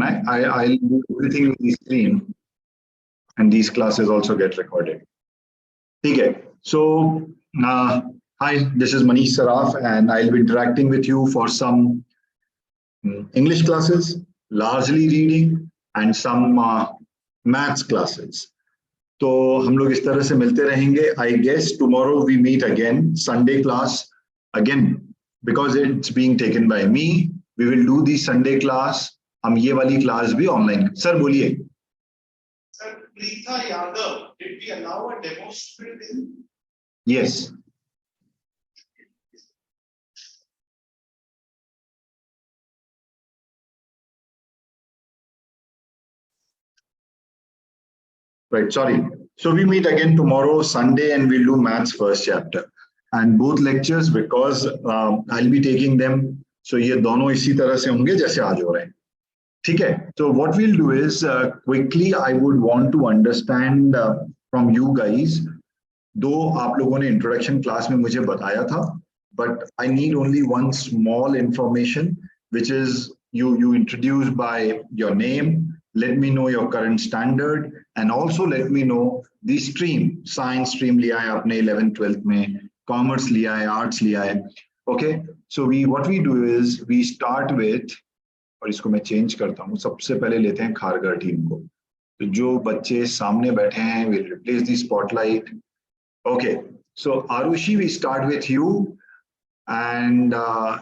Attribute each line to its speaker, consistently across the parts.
Speaker 1: करना है. I'll do everything with the screen, and these classes also get recorded. ठीक है. So hi, this is Manish Saraf, and I'll be interacting with you for some English classes, largely reading, and some maths classes. तो हम लोग इस तरह से मिलते रहेंगे. I guess tomorrow we meet again. Sunday class again, because it's being taken by me. We will do the Sunday class. हम ये वाली क्लास भी ऑनलाइन. सर बोलिए.
Speaker 2: Sir, Preetha Yadav, did we allow a demo student?
Speaker 1: Yes. Right, sorry. So we meet again tomorrow, Sunday, and we'll do maths first chapter. And both lectures, because I'll be taking them. So ये दोनों इसी तरह से होंगे जैसे आज हो रहे हैं. ठीक है. So what we'll do is quickly I would want to understand from you guys. दो आप लोगों ने introduction class में मुझे बताया था, but I need only one small information, which is you introduce by your name. Let me know your current standard, and also let me know the stream. Science stream लिया है आपने 11th 12th में, commerce लिया है, arts लिया है. Okay, so what we do is we start with, और इसको मैं चेंज करता हूँ. सबसे पहले लेते हैं खारगर टीम को. तो जो बच्चे सामने बैठे हैं, we'll replace the spotlight. Okay, so Arushi, we start with you, and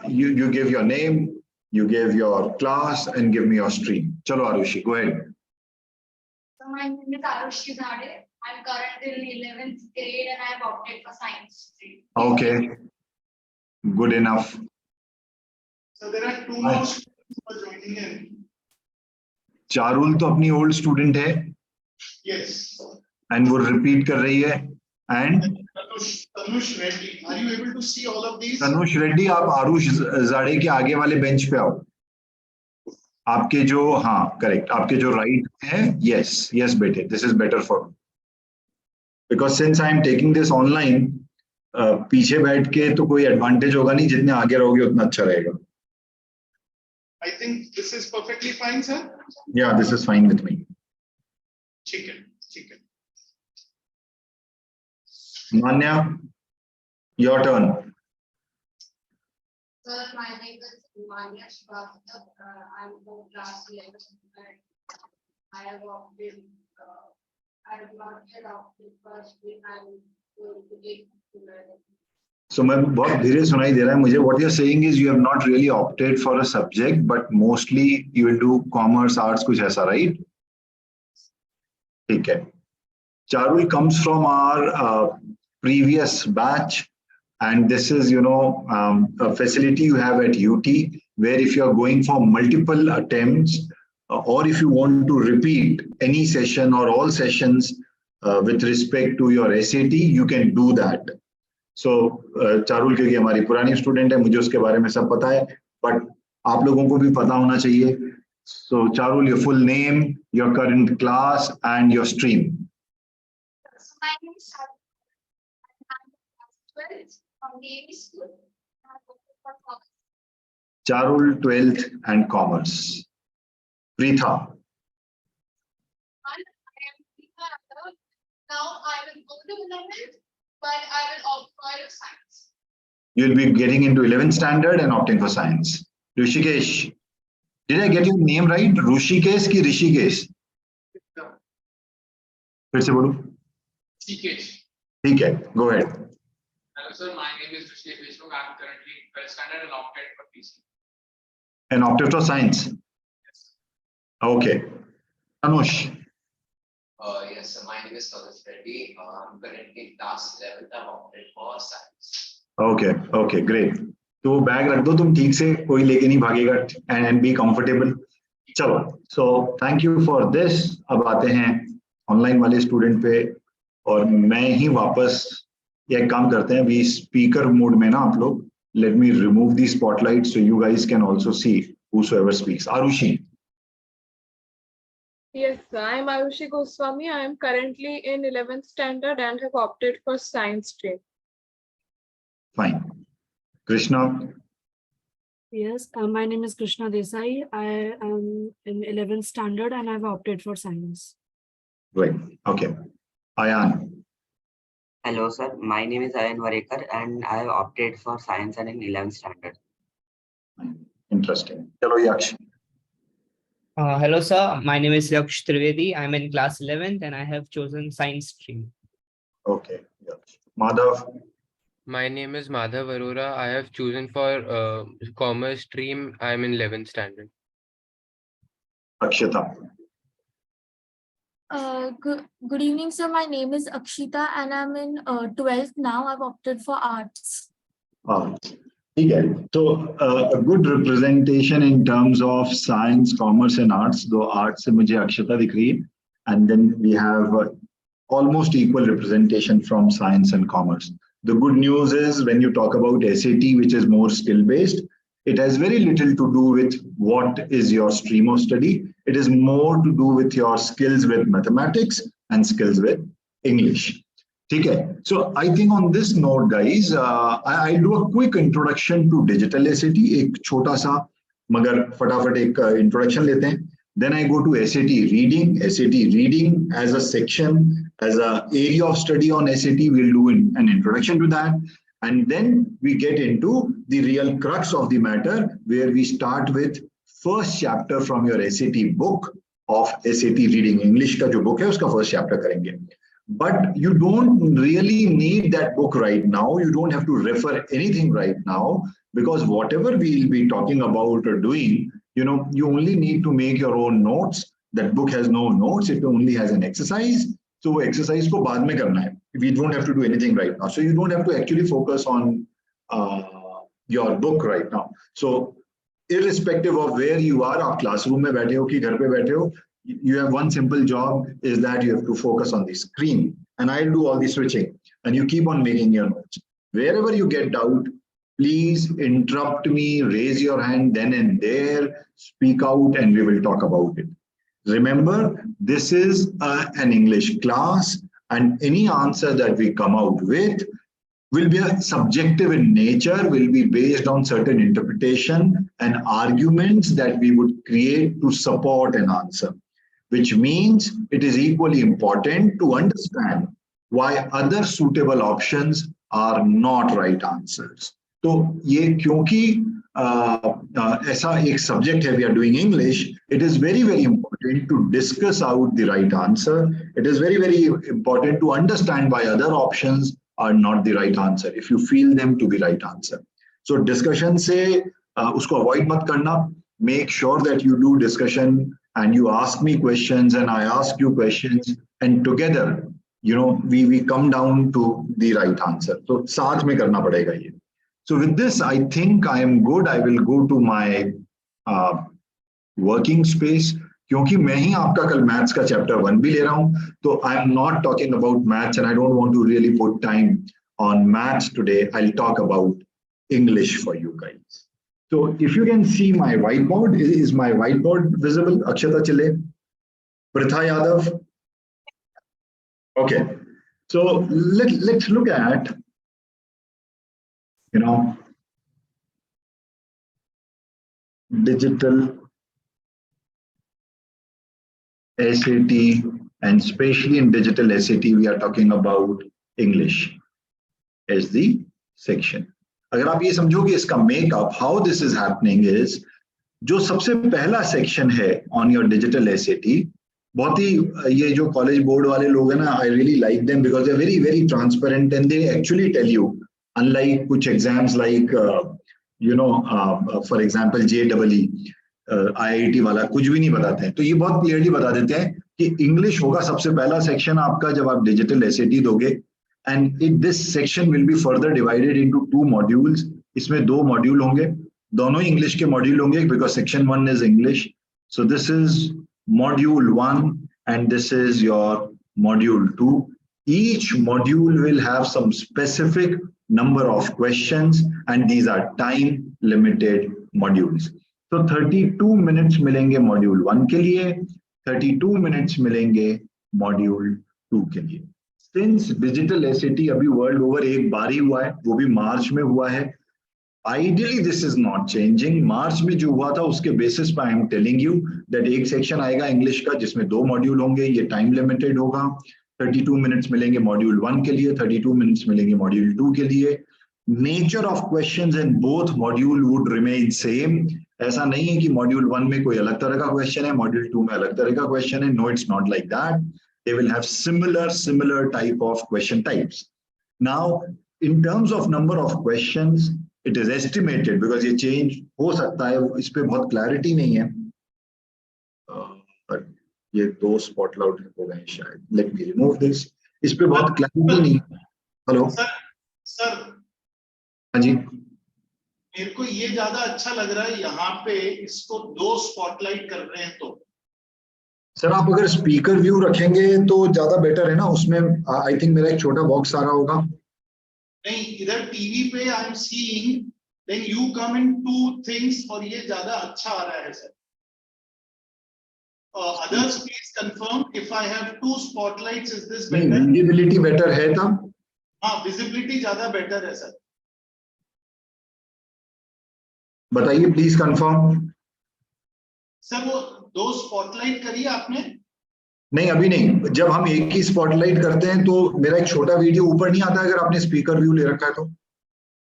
Speaker 1: you give your name, you give your class, and give me your stream. Chalo Arushi, go ahead.
Speaker 3: So my name is Arushi Dhade. I'm currently in 11th grade and I have opted for science stream.
Speaker 1: Okay, good enough.
Speaker 2: So there are two more students who are joining in.
Speaker 1: Charul तो अपनी old student है.
Speaker 2: Yes.
Speaker 1: And वो repeat कर रही है. And
Speaker 2: Tanush Reddy, are you able to see all of these?
Speaker 1: Tanush Reddy, आप आरुष जाड़े के आगे वाले बेंच पे आओ. आपके जो, हाँ करेक्ट, आपके जो राइट है. yes बेटे, this is better for me, because since I am taking this online, पीछे बैठ के तो कोई एडवांटेज होगा नहीं. जितने आगे रहोगे उतना अच्छा रहेगा.
Speaker 2: I think this is perfectly fine, sir.
Speaker 1: Yeah, this is fine with me.
Speaker 2: Chicken.
Speaker 1: Manya, your turn.
Speaker 3: Sir, my name is Manya Shivastava. I'm from class 11. I have opted first week. I'm going to take.
Speaker 1: So मैं बहुत धीरे सुनाई दे रहा है मुझे. What you're saying is you have not really opted for a subject, but mostly you will do commerce, arts, कुछ ऐसा, right? ठीक है. Charul comes from our previous batch, and this is a facility you have at UT, where if you are going for multiple attempts, or if you want to repeat any session or all sessions with respect to your SAT, you can do that. So Charul क्योंकि हमारी पुरानी student है, मुझे उसके बारे में सब पता है, बट आप लोगों को भी पता होना चाहिए. So Charul, your full name, your current class, and your stream.
Speaker 3: So my name is Shad. I'm 12th from the school.
Speaker 1: Charul, 12th and commerce. Preetha.
Speaker 3: I am Preetha. Now I will go to 11th, but I will opt for science.
Speaker 1: You'll be getting into 11th standard and opting for science. Rishikesh. Did I get your name right? Rishikesh ki Rishikesh? फिर से बोलो.
Speaker 2: Rishikesh.
Speaker 1: ठीक है, go ahead.
Speaker 4: Hello sir, my name is Rishikesh Vishnu. I'm currently in 12th standard and opted for PC.
Speaker 1: And opted for science?
Speaker 4: Yes.
Speaker 1: Okay. Anush.
Speaker 5: Yes, sir. My name is Tanush Reddy. I'm currently in class 11th. I'm opted for science.
Speaker 1: Okay, great. तो bag रख दो तुम ठीक से, कोई लेके नहीं भागेगा, and be comfortable. चलो, so thank you for this. अब आते हैं ऑनलाइन वाले स्टूडेंट पे, और मैं ही वापस एक काम करते हैं. वी स्पीकर मोड में ना आप लोग. Let me remove the spotlight so you guys can also see whosoever speaks. Arushi.
Speaker 6: Yes, I am Ayushi Goswami. I am currently in 11th standard and have opted for science stream.
Speaker 1: Fine. Krishna.
Speaker 7: Yes, my name is Krishna Desai. I am in 11th standard and I've opted for science.
Speaker 1: Right. Okay. Ayan.
Speaker 8: Hello, sir. My name is Ayan Varekar and I have opted for science and in 11th standard.
Speaker 1: Interesting. Chalo, Yaksh.
Speaker 9: Hello, sir. My name is Yaksh Trivedi. I'm in class 11th and I have chosen science stream.
Speaker 1: Okay. Yaksh. Madhav.
Speaker 10: My name is Madhav Arora. I have chosen for commerce stream. I am in 11th standard.
Speaker 1: Akshita.
Speaker 11: Good evening, sir. My name is Akshita and I'm in 12th now. I've opted for arts.
Speaker 1: ठीक है. So a good representation in terms of science, commerce and arts. दो arts से मुझे अक्षता दिख रही है. And then we have almost equal representation from science and commerce. The good news is when you talk about SAT, which is more skill based, it has very little to do with what is your stream of study. It is more to do with your skills with mathematics and skills with English. Okay, so I think on this note, guys, I'll do a quick introduction to digital SAT. एक छोटा सा मगर फटाफट एक introduction लेते हैं. Then I go to SAT reading. SAT reading as a section, as an area of study on SAT. We'll do an introduction to that. And then we get into the real crux of the matter, where we start with first chapter from your SAT book of SAT reading. English का जो book है उसका first chapter करेंगे. But you don't really need that book right now. You don't have to refer anything right now, because whatever we'll be talking about or doing, you know, you only need to make your own notes. That book has no notes. It only has an exercise. So वो exercise को बाद में करना है. We don't have to do anything right now. So you don't have to actually focus on your book right now. So irrespective of where you are, आप classroom में बैठे हो कि घर पे बैठे हो, you have one simple job, is that you have to focus on the screen. And I'll do all the switching. And you keep on making your notes. Wherever you get doubt, please interrupt me, raise your hand then and there, speak out, and we will talk about it. Remember, this is an English class, and any answer that we come out with will be subjective in nature, will be based on certain interpretation and arguments that we would create to support an answer, which means it is equally important to understand why other suitable options are not right answers. तो ये क्योंकि ऐसा एक subject है, we are doing English, it is very, very important to discuss out the right answer. It is very, very important to understand why other options are not the right answer, if you feel them to be right answer. So discussion से उसको avoid मत करना. Make sure that you do discussion and you ask me questions and I ask you questions, and together, you know, we come down to the right answer. So साथ में करना पड़ेगा ये. So with this, I think I am good. I will go to my working space. क्योंकि मैं ही आपका कल maths का चैप्टर 1 भी ले रहा हूं, तो I am not talking about maths and I don't want to really put time on maths today. I'll talk about English for you guys. So if you can see my whiteboard, is my whiteboard visible? Akshata Chile, Pritha Yadav. Okay, so let's look at, you know, digital SAT, and especially in digital SAT, we are talking about English as the section. अगर आप ये समझोगे इसका makeup, how this is happening is, जो सबसे पहला section है on your digital SAT, बहुत ही ये जो college board वाले लोग हैं ना, I really like them because they're very, very transparent and they actually tell you, unlike कुछ exams like, you know, for example, JEE, IIT वाला कुछ भी नहीं बताते हैं, तो ये बहुत क्लियरली बता देते हैं कि इंग्लिश होगा सबसे पहला सेक्शन आपका जब आप डिजिटल एसएटी दोगे, and this section will be further divided into 2 modules. इसमें 2 मॉड्यूल होंगे, दोनों इंग्लिश के मॉड्यूल होंगे because section 1 is English. So this is module 1 and this is your module 2. Each module will have some specific number of questions and these are time limited modules. तो 32 minutes मिलेंगे module 1 के लिए, 32 minutes मिलेंगे module 2 के लिए. Since digital SAT अभी world over एक बार ही हुआ है, वो भी मार्च में हुआ है, Ideally, this is not changing. मार्च में जो हुआ था उसके बेसिस पर आई एम टेलिंग यू दैट एक सेक्शन आएगा इंग्लिश का जिसमें 2 मॉड्यूल होंगे, ये टाइम लिमिटेड होगा, 32 मिनट्स मिलेंगे मॉड्यूल 1 के लिए, 32 मिनट्स मिलेंगे मॉड्यूल 2 के लिए. Nature of questions in both module would remain same. ऐसा नहीं है कि मॉड्यूल 1 में कोई अलग तरह का क्वेश्चन है, मॉड्यूल 2 में अलग तरह का क्वेश्चन है. No, it's not like that. They will have similar type of question types. Now, in terms of number of questions, it is estimated because ये change हो सकता है, इस पे बहुत clarity नहीं है. But ये 2 spotlight हो गए शायद. Let me remove this. इस पे बहुत clarity नहीं. Hello.
Speaker 2: सर
Speaker 1: हाँ जी.
Speaker 2: मेरे को ये ज्यादा अच्छा लग रहा है यहाँ पे इसको 2 स्पॉटलाइट कर रहे हैं तो.
Speaker 1: सर आप अगर स्पीकर व्यू रखेंगे तो ज्यादा बेटर है ना, उसमें आई थिंक मेरा एक छोटा बॉक्स आ रहा होगा.
Speaker 2: नहीं, इधर टीवी पे I am seeing, then you come in 2 things और ये ज्यादा अच्छा आ रहा है sir. Others please confirm if I have 2 spotlights, is this
Speaker 1: नहीं,
Speaker 2: better?
Speaker 1: विजिबिलिटी बेटर है तब.
Speaker 2: हाँ, विजिबिलिटी ज्यादा बेटर है सर.
Speaker 1: बताइए प्लीज कंफर्म.
Speaker 2: सर वो 2 स्पॉटलाइट करिए आपने.
Speaker 1: नहीं अभी नहीं, जब हम एक ही स्पॉटलाइट करते हैं तो मेरा एक छोटा वीडियो ऊपर नहीं आता अगर आपने स्पीकर व्यू ले रखा है तो.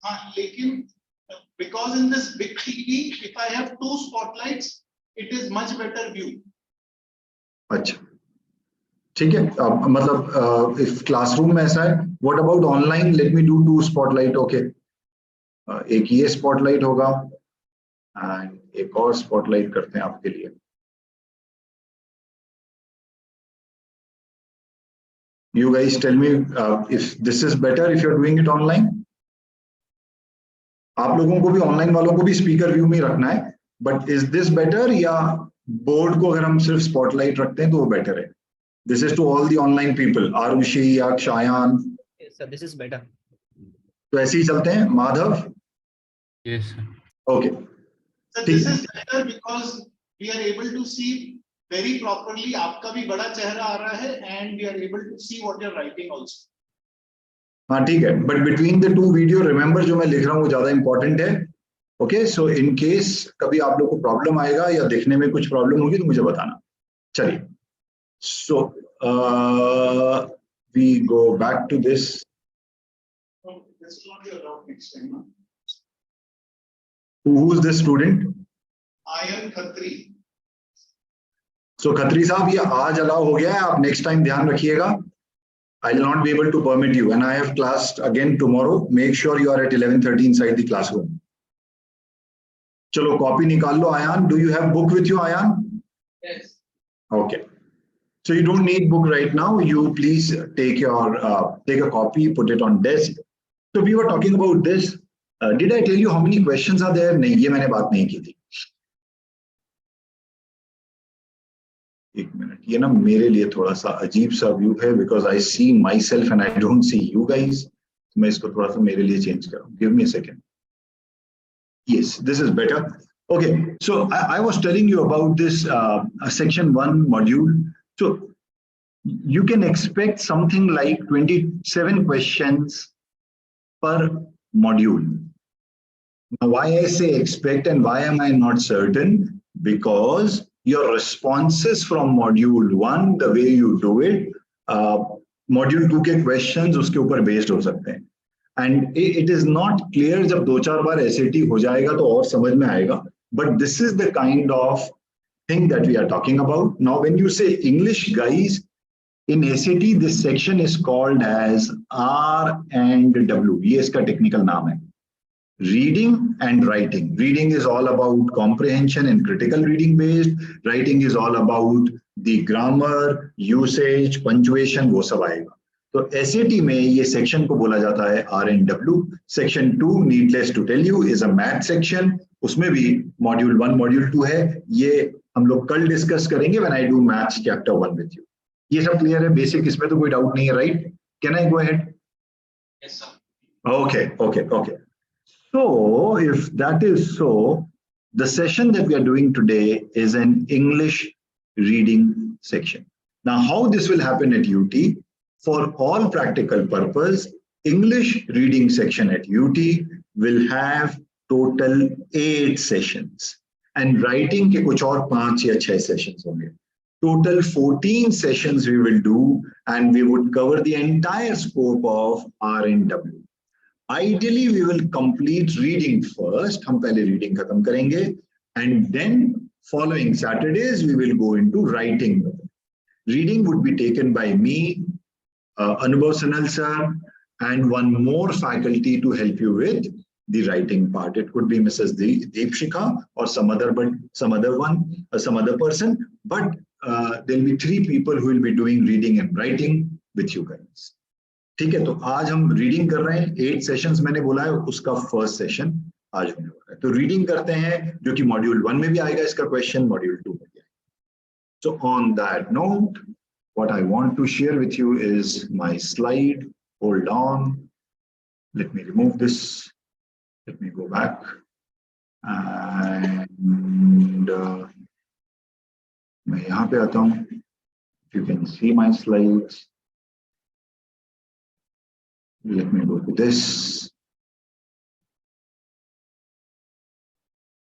Speaker 2: हाँ, लेकिन because in this big TV if I have 2 spotlights it is much better view.
Speaker 1: अच्छा ठीक है. मतलब इफ क्लासरूम में ऐसा है, what about online? Let me do 2 spotlight. Okay, एक ये स्पॉटलाइट होगा एंड एक और स्पॉटलाइट करते हैं आपके लिए. You guys tell me if this is better if you're doing it online. आप लोगों को भी, ऑनलाइन वालों को भी स्पीकर व्यू में रखना है, बट इज दिस बेटर या बोर्ड को अगर हम सिर्फ स्पॉटलाइट रखते हैं तो वो बेटर है? This is to all the online people. Arushi, Aksh, Aayan.
Speaker 9: Yes, sir, this is better.
Speaker 1: तो ऐसे ही चलते हैं. Madhav.
Speaker 10: Yes, sir.
Speaker 1: Okay.
Speaker 2: So this is better because we are able to see very properly. आपका भी बड़ा चेहरा आ रहा है and we are able to see what you're writing also.
Speaker 1: हाँ ठीक है, but between the 2 video remember जो मैं लिख रहा हूँ वो ज्यादा इंपॉर्टेंट है. ओके, सो इन केस कभी आप लोग को प्रॉब्लम आएगा या देखने में कुछ प्रॉब्लम होगी तो मुझे बताना. चलिए, so we go back to this.
Speaker 2: This will not be allowed next time. No?
Speaker 1: Who is this student?
Speaker 2: I am Khatri.
Speaker 1: So Khatri साहब, ये आज अलाउ हो गया है, आप नेक्स्ट टाइम ध्यान रखिएगा. I will not be able to permit you, and I have class again tomorrow. Make sure you are at 11:30 inside the classroom. चलो कॉपी निकाल लो. Ayaan, do you have book with you, Ayan?
Speaker 4: Yes.
Speaker 1: Okay. So you don't need book right now. You please take a copy, put it on desk. So we were talking about this. Did I tell you how many questions are there? नहीं, ये मैंने बात नहीं की थी. एक minute, ये ना मेरे लिए थोड़ा सा अजीब सा व्यू है because I see myself and I don't see you guys. मैं इसको थोड़ा सा मेरे लिए चेंज करूँ. Give me a second. Yes, this is better. Okay, so I was telling you about this section 1 module. So you can expect something like 27 questions per module. Now, why I say expect and why am I not certain? Because your responses from module 1, the way you do it, module 2 के questions उसके ऊपर based हो सकते हैं. And it is not clear. जब 2-4 बार SAT हो जाएगा तो और समझ में आएगा. But this is the kind of thing that we are talking about. Now, when you say English, guys, in SAT, this section is called as R and W. ये इसका technical नाम है. Reading and writing. Reading is all about comprehension and critical reading based. Writing is all about the grammar, usage, punctuation, वो सब आएगा. तो SAT में ये section को बोला जाता है R and W. Section 2, needless to tell you, is a math section. उसमें भी module 1, module 2 है. ये हम लोग कल discuss करेंगे when I do maths chapter 1 with you. ये सब क्लियर है, बेसिक, इसमें तो कोई डाउट नहीं है, right? Can I go ahead?
Speaker 4: Yes, sir.
Speaker 1: Okay. So if that is so, the session that we are doing today is an English reading section. Now, how this will happen at UT? For all practical purpose, English reading section at UT will have total 8 sessions and writing के कुछ और 5 या 6 sessions होंगे. Total 14 sessions we will do and we would cover the entire scope of RNW. Ideally we will complete reading first. हम पहले reading खत्म करेंगे and then following Saturdays we will go into writing. Reading would be taken by me, Anubhav Sanal sir, and one more faculty to help you with the writing part. It could be Mrs. Deepshika or some other person, but there will be 3 people who will be doing reading and writing with you guys. ठीक है, तो आज हम reading कर रहे हैं. 8 sessions मैंने बोला है, उसका फर्स्ट सेशन आज होने वाला है. तो रीडिंग करते हैं, जो कि मॉड्यूल 1 में भी आएगा इसका क्वेश्चन, मॉड्यूल 2 में भी आएगा. So on that note, what I want to share with you is my slide. Hold on. Let me remove this. Let me go back. And मैं यहाँ पे आता हूँ. If you can see my slides. Let me go to this.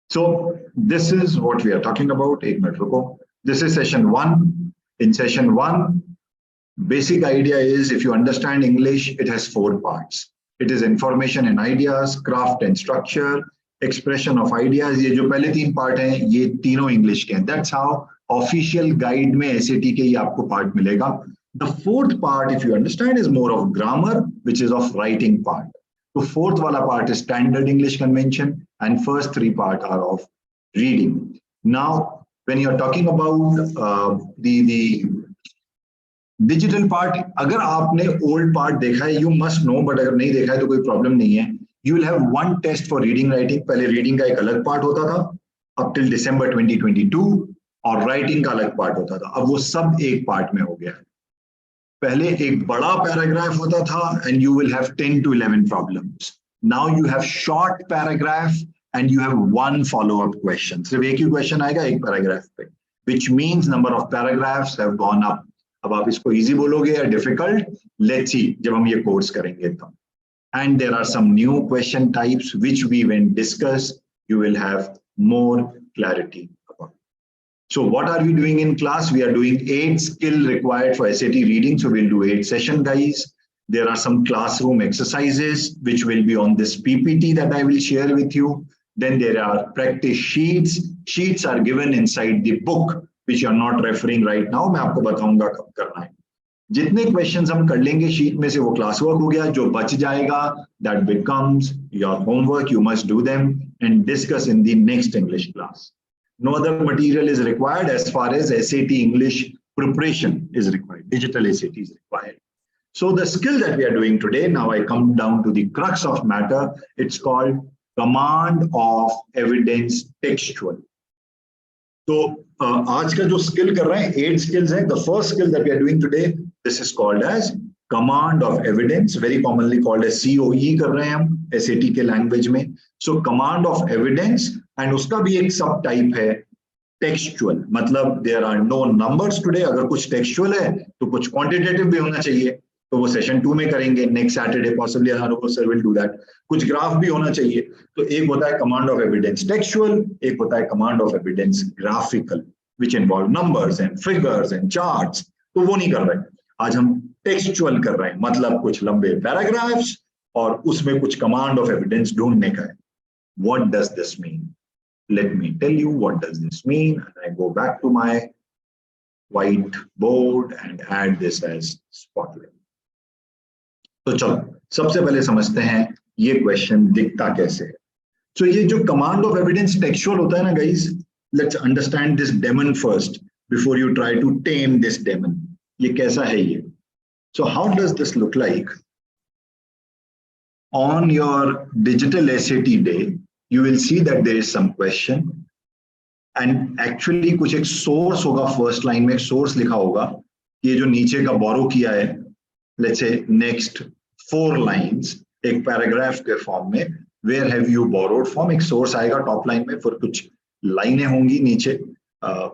Speaker 1: So this is what we are talking about. एक minute रुको. This is session 1. In session 1, basic idea is, if you understand English, it has 4 parts. It is information and ideas, craft and structure, expression of ideas. ये जो पहले 3 part हैं, ये तीनों English के हैं. That's how official guide में SAT के ये आपको पार्ट मिलेगा. The 4th part, if you understand, is more of grammar, which is of writing part. So 4th वाला part is standard English convention, and first 3 part are of reading. Now, when you are talking about the digital part, अगर आपने old part देखा है, you must know, but अगर नहीं देखा है तो कोई problem नहीं है. You will have 1 test for reading writing. पहले reading का एक अलग part होता था, up till December 2022, और writing का अलग part होता था. अब वो सब एक part में हो गया है. पहले एक बड़ा पैराग्राफ होता था and you will have 10 to 11 problems. Now you have short paragraph and you have 1 follow-up question. सिर्फ एक ही question आएगा एक पैराग्राफ पे, which means number of paragraphs have gone up. अब आप इसको easy बोलोगे या difficult? Let's see जब हम ये course करेंगे तब. And there are some new question types which we when discuss, you will have more clarity about. So what are we doing in class? We are doing 8 skill required for SAT reading. So we'll do 8 session, guys. There are some classroom exercises which will be on this PPT that I will share with you. Then there are practice sheets. Sheets are given inside the book, which you are not referring right now. मैं आपको बताऊंगा कब करना है. जितने questions हम कर लेंगे sheet में से वो class work हो गया. जो बच जाएगा, that becomes your homework. You must do them and discuss in the next English class. No other material is required as far as SAT English preparation is required. Digital SAT is required. So the skill that we are doing today, now I come down to the crux of matter. It's called command of evidence textual. So आज का जो skill कर रहे हैं, 8 skills हैं. The first skill that we are doing today, this is called as command of evidence, very commonly called as COE कर रहे हैं हम SAT के language में. So command of evidence, and उसका भी एक सब टाइप है textual. मतलब there are no numbers today. अगर कुछ textual है तो कुछ quantitative भी होना चाहिए, तो वो सेशन 2 में करेंगे. नेक्स्ट सैटरडे पॉसिबली अनुभव सर विल डू दैट. कुछ ग्राफ भी होना चाहिए. तो एक होता है कमांड ऑफ एविडेंस टेक्सचुअल, एक होता है command of evidence graphical, which involve numbers and figures and charts. तो वो नहीं कर रहे. आज हम टेक्सचुअल कर रहे हैं, मतलब कुछ लंबे पैराग्राफ्स और उसमें कुछ कमांड ऑफ एविडेंस ढूंढने का है. What does this mean? Let me tell you what does this mean. And I go back to my whiteboard and add this as spotlight. तो चलो सबसे पहले समझते हैं ये क्वेश्चन दिखता कैसे है. So ये जो कमांड ऑफ एविडेंस टेक्सचुअल होता है ना guys, let's understand this demon first before you try to tame this demon. ये कैसा है ये? So how does this look like? On your digital SAT day, you will see that there is some question and actually कुछ एक source होगा. First line में एक source लिखा होगा. ये जो नीचे का borrow किया है, let's say next 4 lines एक paragraph के form में, where have you borrowed from? एक source आएगा top line में, फिर कुछ लाइनें होंगी नीचे,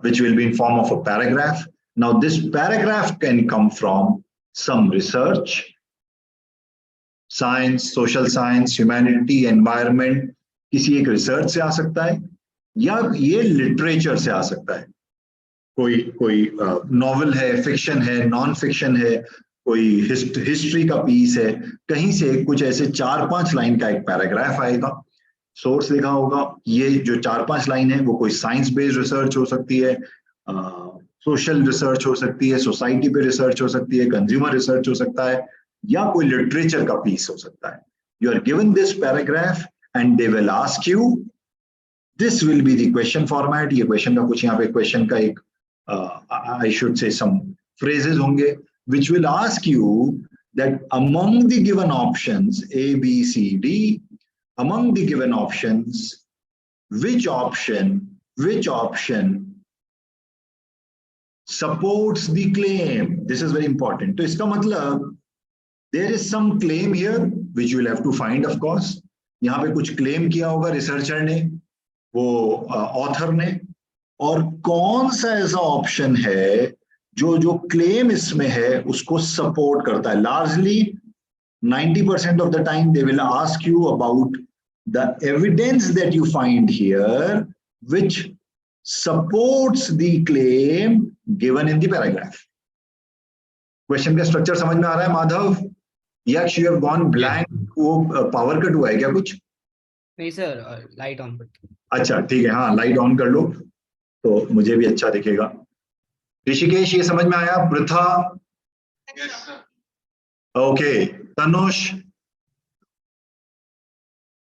Speaker 1: which will be in form of a paragraph. Now this paragraph can come from some research, science, social science, humanity, environment, किसी एक रिसर्च से आ सकता है या ये लिटरेचर से आ सकता है। कोई नॉवल है, फिक्शन है, नॉन फिक्शन है, कोई हिस्ट्री का पीस है, कहीं से कुछ ऐसे 4-5 लाइन का एक पैराग्राफ आएगा, सोर्स लिखा होगा। ये जो 4-5 लाइन है वो कोई साइंस बेस्ड रिसर्च हो सकती है, सोशल रिसर्च हो सकती है, सोसाइटी पे रिसर्च हो सकती है, कंज्यूमर रिसर्च हो सकता है, या कोई लिटरेचर का पीस हो सकता है। You are given this paragraph and they will ask you, this will be the question format. ये क्वेश्चन का कुछ यहाँ पे क्वेश्चन का एक I should say some phrases होंगे which will ask you that among the given options A, B, C, D, among the given options, which option supports the claim? This is very important. तो इसका मतलब there is some claim here which you will have to find, of course. यहाँ पे कुछ claim किया होगा researcher ने, वो ऑथर ने, और कौन सा ऐसा ऑप्शन है जो क्लेम इसमें है उसको सपोर्ट करता है। Largely 90% of the time they will ask you about the evidence that you find here which supports the claim given in the paragraph. Question का स्ट्रक्चर समझ में आ रहा है माधव? यक्ष, you have gone blank. वो पावर कट हुआ है क्या कुछ?
Speaker 9: नहीं सर, लाइट ऑन।
Speaker 1: अच्छा ठीक है, हाँ लाइट ऑन कर लो तो मुझे भी अच्छा दिखेगा। ऋषिकेश, ये समझ में आया? Pritha?
Speaker 4: Yes, sir.
Speaker 1: Okay, Tanush?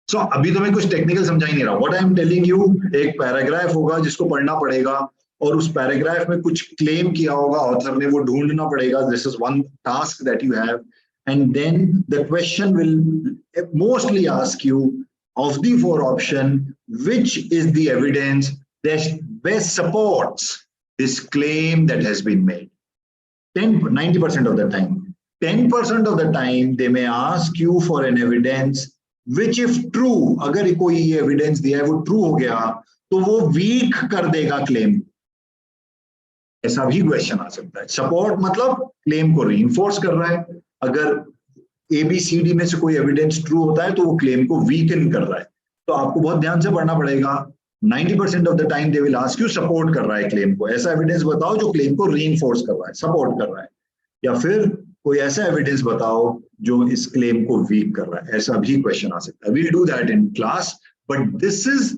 Speaker 1: So अभी तो मैं कुछ टेक्निकल समझा ही नहीं रहा। What I am telling you, एक पैराग्राफ होगा जिसको पढ़ना पड़ेगा और उस पैराग्राफ में कुछ क्लेम किया होगा ऑथर ने, वो ढूंढना पड़ेगा। This is one task that you have, and then the question will mostly ask you of the 4 option, which is the evidence that best supports this claim that has been made. 90% of the time. 10% of the time they may ask you for an evidence which if true, अगर कोई ये evidence दिया है वो true हो गया तो वो weak कर देगा claim। ऐसा भी क्वेश्चन आ सकता है। सपोर्ट मतलब क्लेम को reinforce कर रहा है। अगर ABCD में से कोई एविडेंस ट्रू होता है तो वो क्लेम को वीकन कर रहा है। तो आपको बहुत ध्यान से पढ़ना पड़ेगा। 90% of the time they will ask you support कर रहा है क्लेम को, ऐसा एविडेंस बताओ जो क्लेम को रीइंफोर्स कर रहा है, सपोर्ट कर रहा है, या फिर कोई ऐसा एविडेंस बताओ जो इस क्लेम को वीक कर रहा है। ऐसा भी क्वेश्चन आ सकता है। We'll do that in class, but this is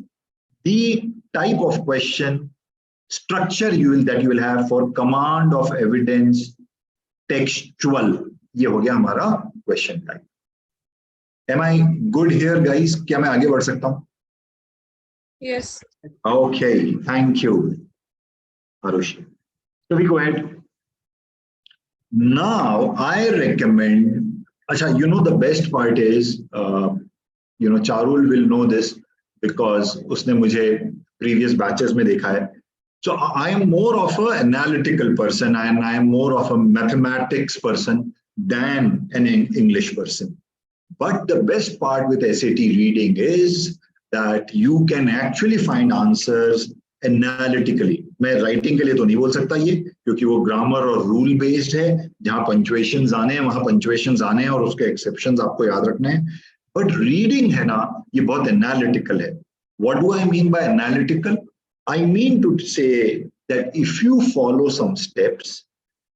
Speaker 1: the type of question structure that you will have for command of evidence textual। ये हो गया हमारा question type. Am I good here, guys? क्या मैं आगे बढ़ सकता हूँ?
Speaker 6: Yes.
Speaker 1: Okay, thank you, Arushi. So we go ahead. Now I recommend. Acha, you know the best part is, Charul will know this because उसने मुझे previous batches में देखा है. So I am more of an analytical person and I am more of a mathematics person than an English person. But the best part with SAT reading is that you can actually find answers analytically. मैं writing के लिए तो नहीं बोल सकता ये, क्योंकि वो grammar और rule based है, जहाँ punctuations आने हैं वहाँ punctuations आने हैं और उसके exceptions आपको याद रखने हैं. But reading है ना, ये बहुत analytical है. What do I mean by analytical? I mean to say that if you follow some steps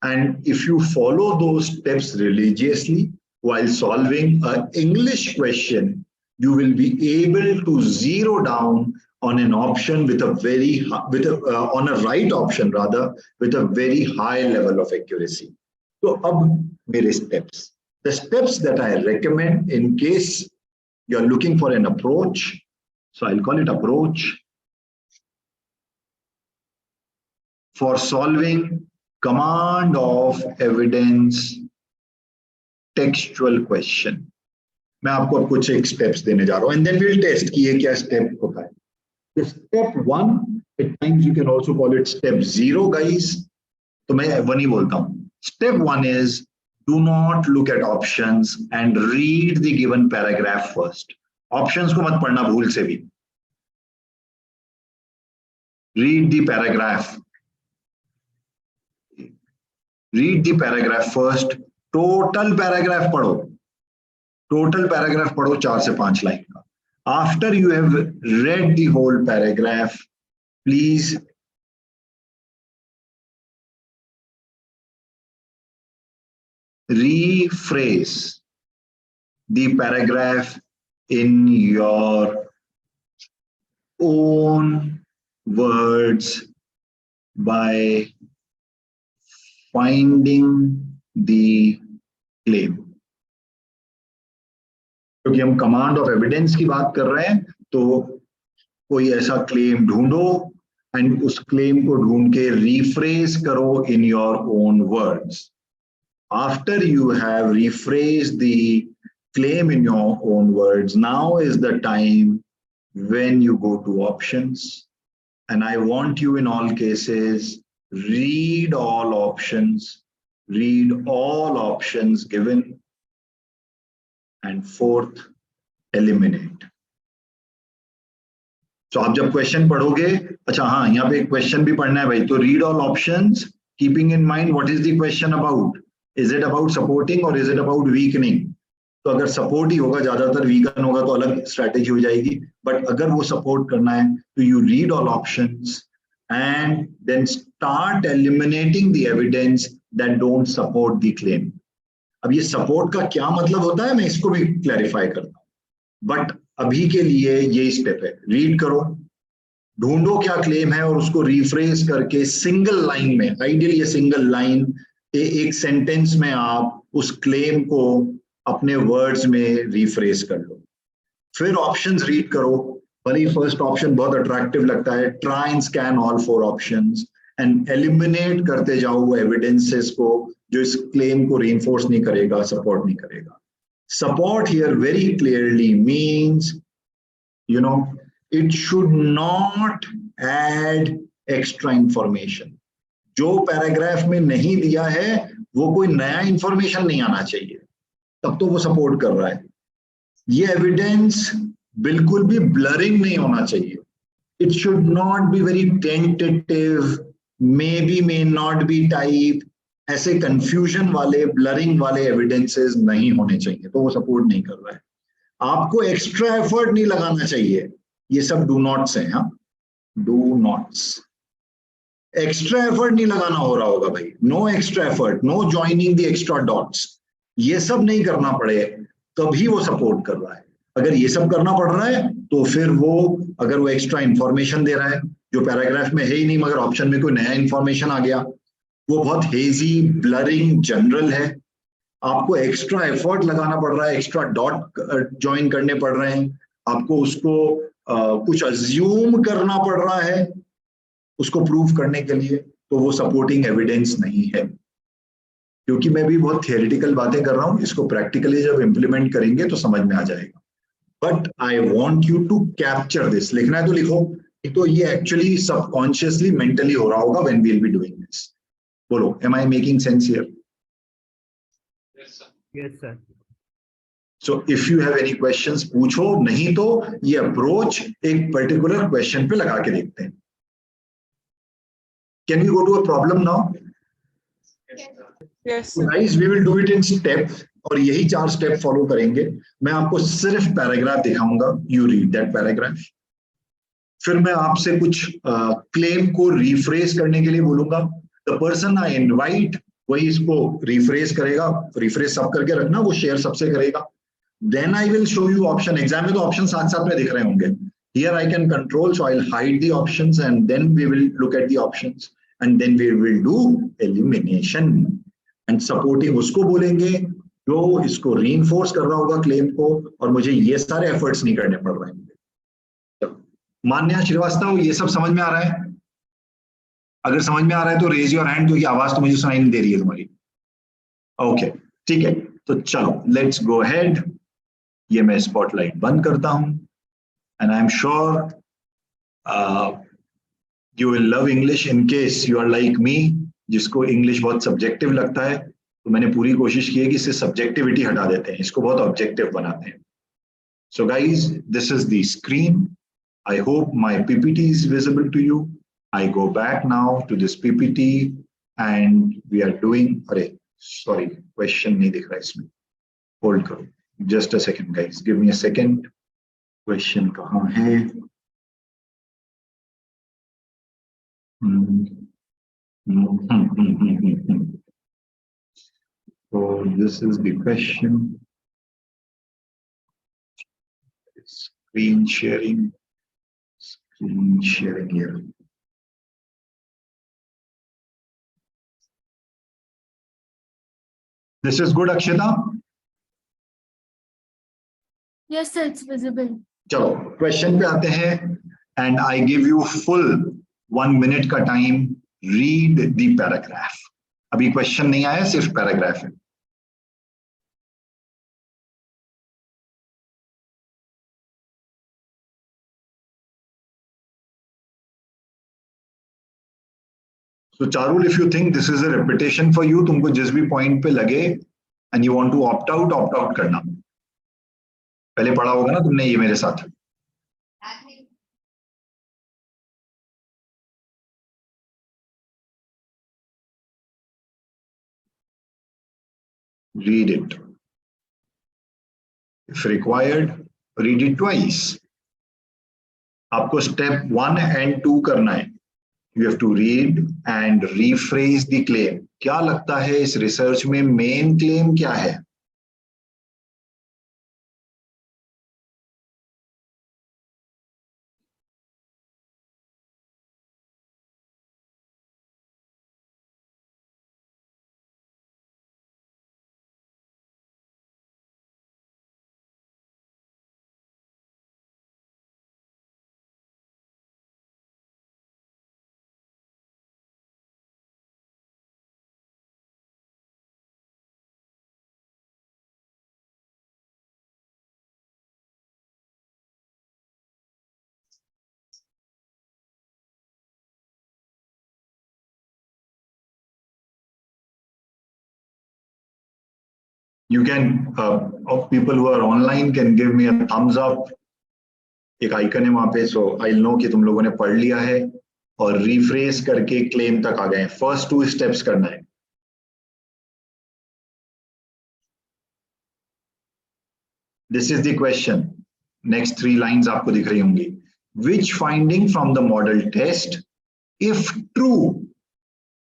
Speaker 1: and if you follow those steps religiously while solving an English question, you will be able to zero down on an option with a on a right option rather, with a very high level of accuracy. So, अब मेरे steps. The steps that I recommend in case you are looking for an approach, so I'll call it approach, for solving command of evidence textual question. मैं आपको अब कुछ एक steps देने जा रहा हूँ and then we'll test कि ये क्या step होता है. The step 1, at times you can also call it step 0, guys. तो मैं 1 ही बोलता हूँ. Step 1 is do not look at options and read the given paragraph first. Options को मत पढ़ना भूल से भी. Read the paragraph. Read the paragraph first. Total paragraph पढ़ो. Total paragraph पढ़ो 4 से 5 लाइन का. After you have read the whole paragraph, please rephrase the paragraph in your own words by finding the claim. क्योंकि हम command of evidence की बात कर रहे हैं, तो कोई ऐसा क्लेम ढूंढो एंड उस क्लेम को ढूंढ के रिफ्रेज करो in your own words. After you have rephrased the claim in your own words, now is the time when you go to options. And I want you in all cases, read all options given. And fourth, eliminate. So आप जब question पढ़ोगे, अच्छा हाँ यहाँ पे एक question भी पढ़ना है भाई, तो read all options, keeping in mind what is the question about. Is it about supporting or is it about weakening? तो अगर सपोर्ट ही होगा, ज्यादातर वीकन होगा तो अलग स्ट्रैटेजी हो जाएगी. बट अगर वो सपोर्ट करना है तो you read all options and then start eliminating the evidence that don't support the claim. अब ये सपोर्ट का क्या मतलब होता है, मैं इसको भी क्लैरिफाई करता हूँ. बट अभी के लिए ये स्टेप है, रीड करो, ढूंढो क्या क्लेम है और उसको रिफ्रेज करके सिंगल लाइन में, आइडियली ये सिंगल लाइन, एक सेंटेंस में आप उस क्लेम को अपने वर्ड्स में रिफ्रेज कर लो. फिर ऑप्शंस रीड करो. भले फर्स्ट ऑप्शन बहुत अट्रैक्टिव लगता है, try and scan all 4 options and eliminate करते जाओ वो एविडेंसेस को जो इस क्लेम को रीइंफोर्स नहीं करेगा, सपोर्ट नहीं करेगा. Support here very clearly means, it should not add extra information. जो पैराग्राफ में नहीं दिया है वो कोई नया इंफॉर्मेशन नहीं आना चाहिए, तब तो वो सपोर्ट कर रहा है. ये एविडेंस बिल्कुल भी ब्लरिंग नहीं होना चाहिए. It should not be very tentative, may be may not be type, ऐसे कंफ्यूजन वाले ब्लरिंग वाले एविडेंसेस नहीं होने चाहिए, तो वो सपोर्ट नहीं कर रहा है. आपको एक्स्ट्रा एफर्ट नहीं लगाना चाहिए. ये सब डू नॉट्स हैं. हाँ, डू नॉट्स. एक्स्ट्रा एफर्ट नहीं लगाना हो रहा होगा भाई. No extra effort, no joining the extra dots, ये सब नहीं करना पड़े तभी वो सपोर्ट कर रहा है. अगर ये सब करना पड़ रहा है तो फिर वो, अगर वो एक्स्ट्रा इंफॉर्मेशन दे रहा है जो पैराग्राफ में है ही नहीं मगर ऑप्शन में कोई नया इंफॉर्मेशन आ गया, वो बहुत हेजी, ब्लरिंग, जनरल है, आपको एक्स्ट्रा एफर्ट लगाना पड़ रहा है, एक्स्ट्रा डॉट ज्वाइन करने पड़ रहे हैं, आपको उसको कुछ अज्यूम करना पड़ रहा है उसको प्रूव करने के लिए, तो वो सपोर्टिंग एविडेंस नहीं है. क्योंकि मैं भी बहुत थियोरेटिकल बातें कर रहा हूं, इसको प्रैक्टिकली जब इंप्लीमेंट करेंगे तो समझ में आ जाएगा. But I want you to capture this. लिखना है तो लिखो, तो ये एक्चुअली सबकॉन्शियसली मेंटली हो रहा होगा when we will be doing this. बोलो, am I making sense here?
Speaker 9: Yes, sir.
Speaker 1: So if you have any questions पूछो, नहीं तो ये अप्रोच एक पर्टिकुलर क्वेश्चन पे लगा के देखते हैं. Can we go to a problem now?
Speaker 6: Yes.
Speaker 1: So guys, we will do it in steps और यही 4 स्टेप फॉलो करेंगे. मैं आपको सिर्फ पैराग्राफ दिखाऊंगा, यू रीड दैट पैराग्राफ. फिर मैं आपसे कुछ क्लेम को रिफ्रेज करने के लिए बोलूंगा. द पर्सन आई इनवाइट वही इसको रिफ्रेज करेगा. रिफ्रेज सब करके रखना, वो शेयर सबसे करेगा. Then I will show you option. Exam में तो ऑप्शन साथ साथ में दिख रहे होंगे. Here I can control, so I will hide the options and then we will look at the options and then we will do elimination. And supporting उसको बोलेंगे जो इसको रीइंफोर्स कर रहा होगा क्लेम को, और मुझे ये सारे एफर्ट्स नहीं करने पड़ रहे हैं. मान्या श्रीवास्तव, ये सब समझ में आ रहा है? अगर समझ में आ रहा है तो रेज योर हैंड, क्योंकि आवाज तो मुझे सुनाई नहीं दे रही है तुम्हारी. ओके, ठीक है, तो चलो लेट्स गो अहेड. ये मैं स्पॉटलाइट बंद करता हूं and I am sure you will love English. In case you are like me, जिसको इंग्लिश बहुत सब्जेक्टिव लगता है, तो मैंने पूरी कोशिश की है कि इससे सब्जेक्टिविटी हटा देते हैं, इसको बहुत ऑब्जेक्टिव बनाते हैं. So guys, this is the screen. I hope my PPT is visible to you. I go back now to this PPT and we are doing, sorry, question nahi dikh raha isme. Hold karo. Just a second guys, give me a second. Question कहाँ है? So this is the question. Screen sharing here. This is good, Akshita?
Speaker 11: Yes, sir, it's visible.
Speaker 1: चलो question पे आते हैं and I give you full 1 minute का time. Read the paragraph. अभी question नहीं आया, सिर्फ पैराग्राफ है. So Charul, if you think this is a repetition for you, तुमको जिस भी पॉइंट पे लगे and you want to opt out करना. पहले पढ़ा होगा ना तुमने ये मेरे साथ. Read it. If required, read it twice. आपको step 1 and 2 करना है. You have to read and rephrase the claim. क्या लगता है इस रिसर्च में मेन क्लेम क्या है? You can, of people who are online can give me a thumbs up. एक आइकन है वहां पे, so I'll know कि तुम लोगों ने पढ़ लिया है और रिफ्रेज करके क्लेम तक आ गए. फर्स्ट 2 स्टेप्स करना है. This is the question. Next 3 lines आपको दिख रही होंगी. Which finding from the model test, if true,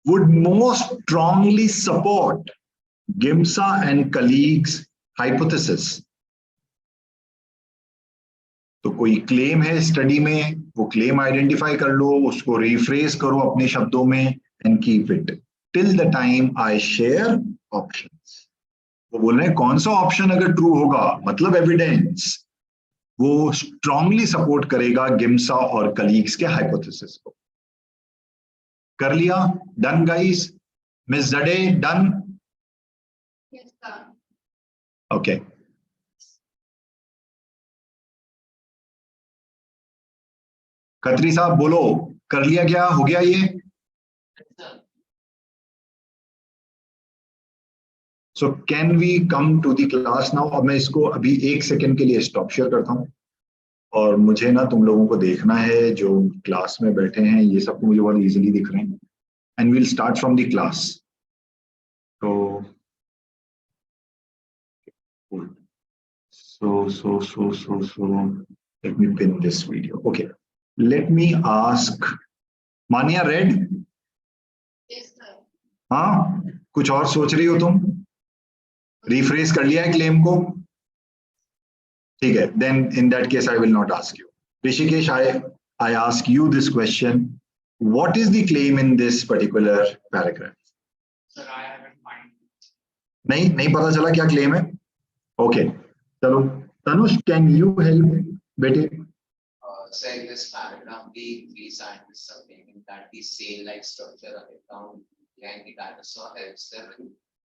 Speaker 1: would most strongly support Gimsa and colleagues' hypothesis? तो कोई क्लेम है स्टडी में, वो क्लेम आइडेंटिफाई कर लो, उसको रिफ्रेज करो अपने शब्दों में and keep it till the time I share options. वो बोल रहे हैं कौन सा ऑप्शन अगर ट्रू होगा, मतलब एविडेंस, वो स्ट्रांगली सपोर्ट करेगा गिम्सा और कलीग्स के हाइपोथेसिस को. कर लिया? Done guys? मिस जडे done?
Speaker 3: Yes, sir.
Speaker 1: Okay. Khatri साहब बोलो, कर लिया क्या? हो गया ये? So can we come to the class now? अब मैं इसको अभी 1 सेकेंड के लिए स्टॉप शेयर करता हूं और मुझे ना तुम लोगों को देखना है जो क्लास में बैठे हैं, ये सब मुझे बहुत इजीली दिख रहे हैं. And we'll start from the class. तो let me pin this video. Okay, let me ask Mania read?
Speaker 3: Yes, sir.
Speaker 1: हाँ, कुछ और सोच रही हो तुम? रिफ्रेज कर लिया है क्लेम को? ठीक है, then in that case I will not ask you. Rishikesh, I ask you this question. What is the claim in this particular paragraph?
Speaker 4: Sir, I haven't found.
Speaker 1: नहीं पता चला क्या क्लेम है? Okay, चलो तनुष, can you help बेटे?
Speaker 5: So in this paragraph, the 3 scientists are claiming that the sail-like structure of the ground behind the dinosaur helps them in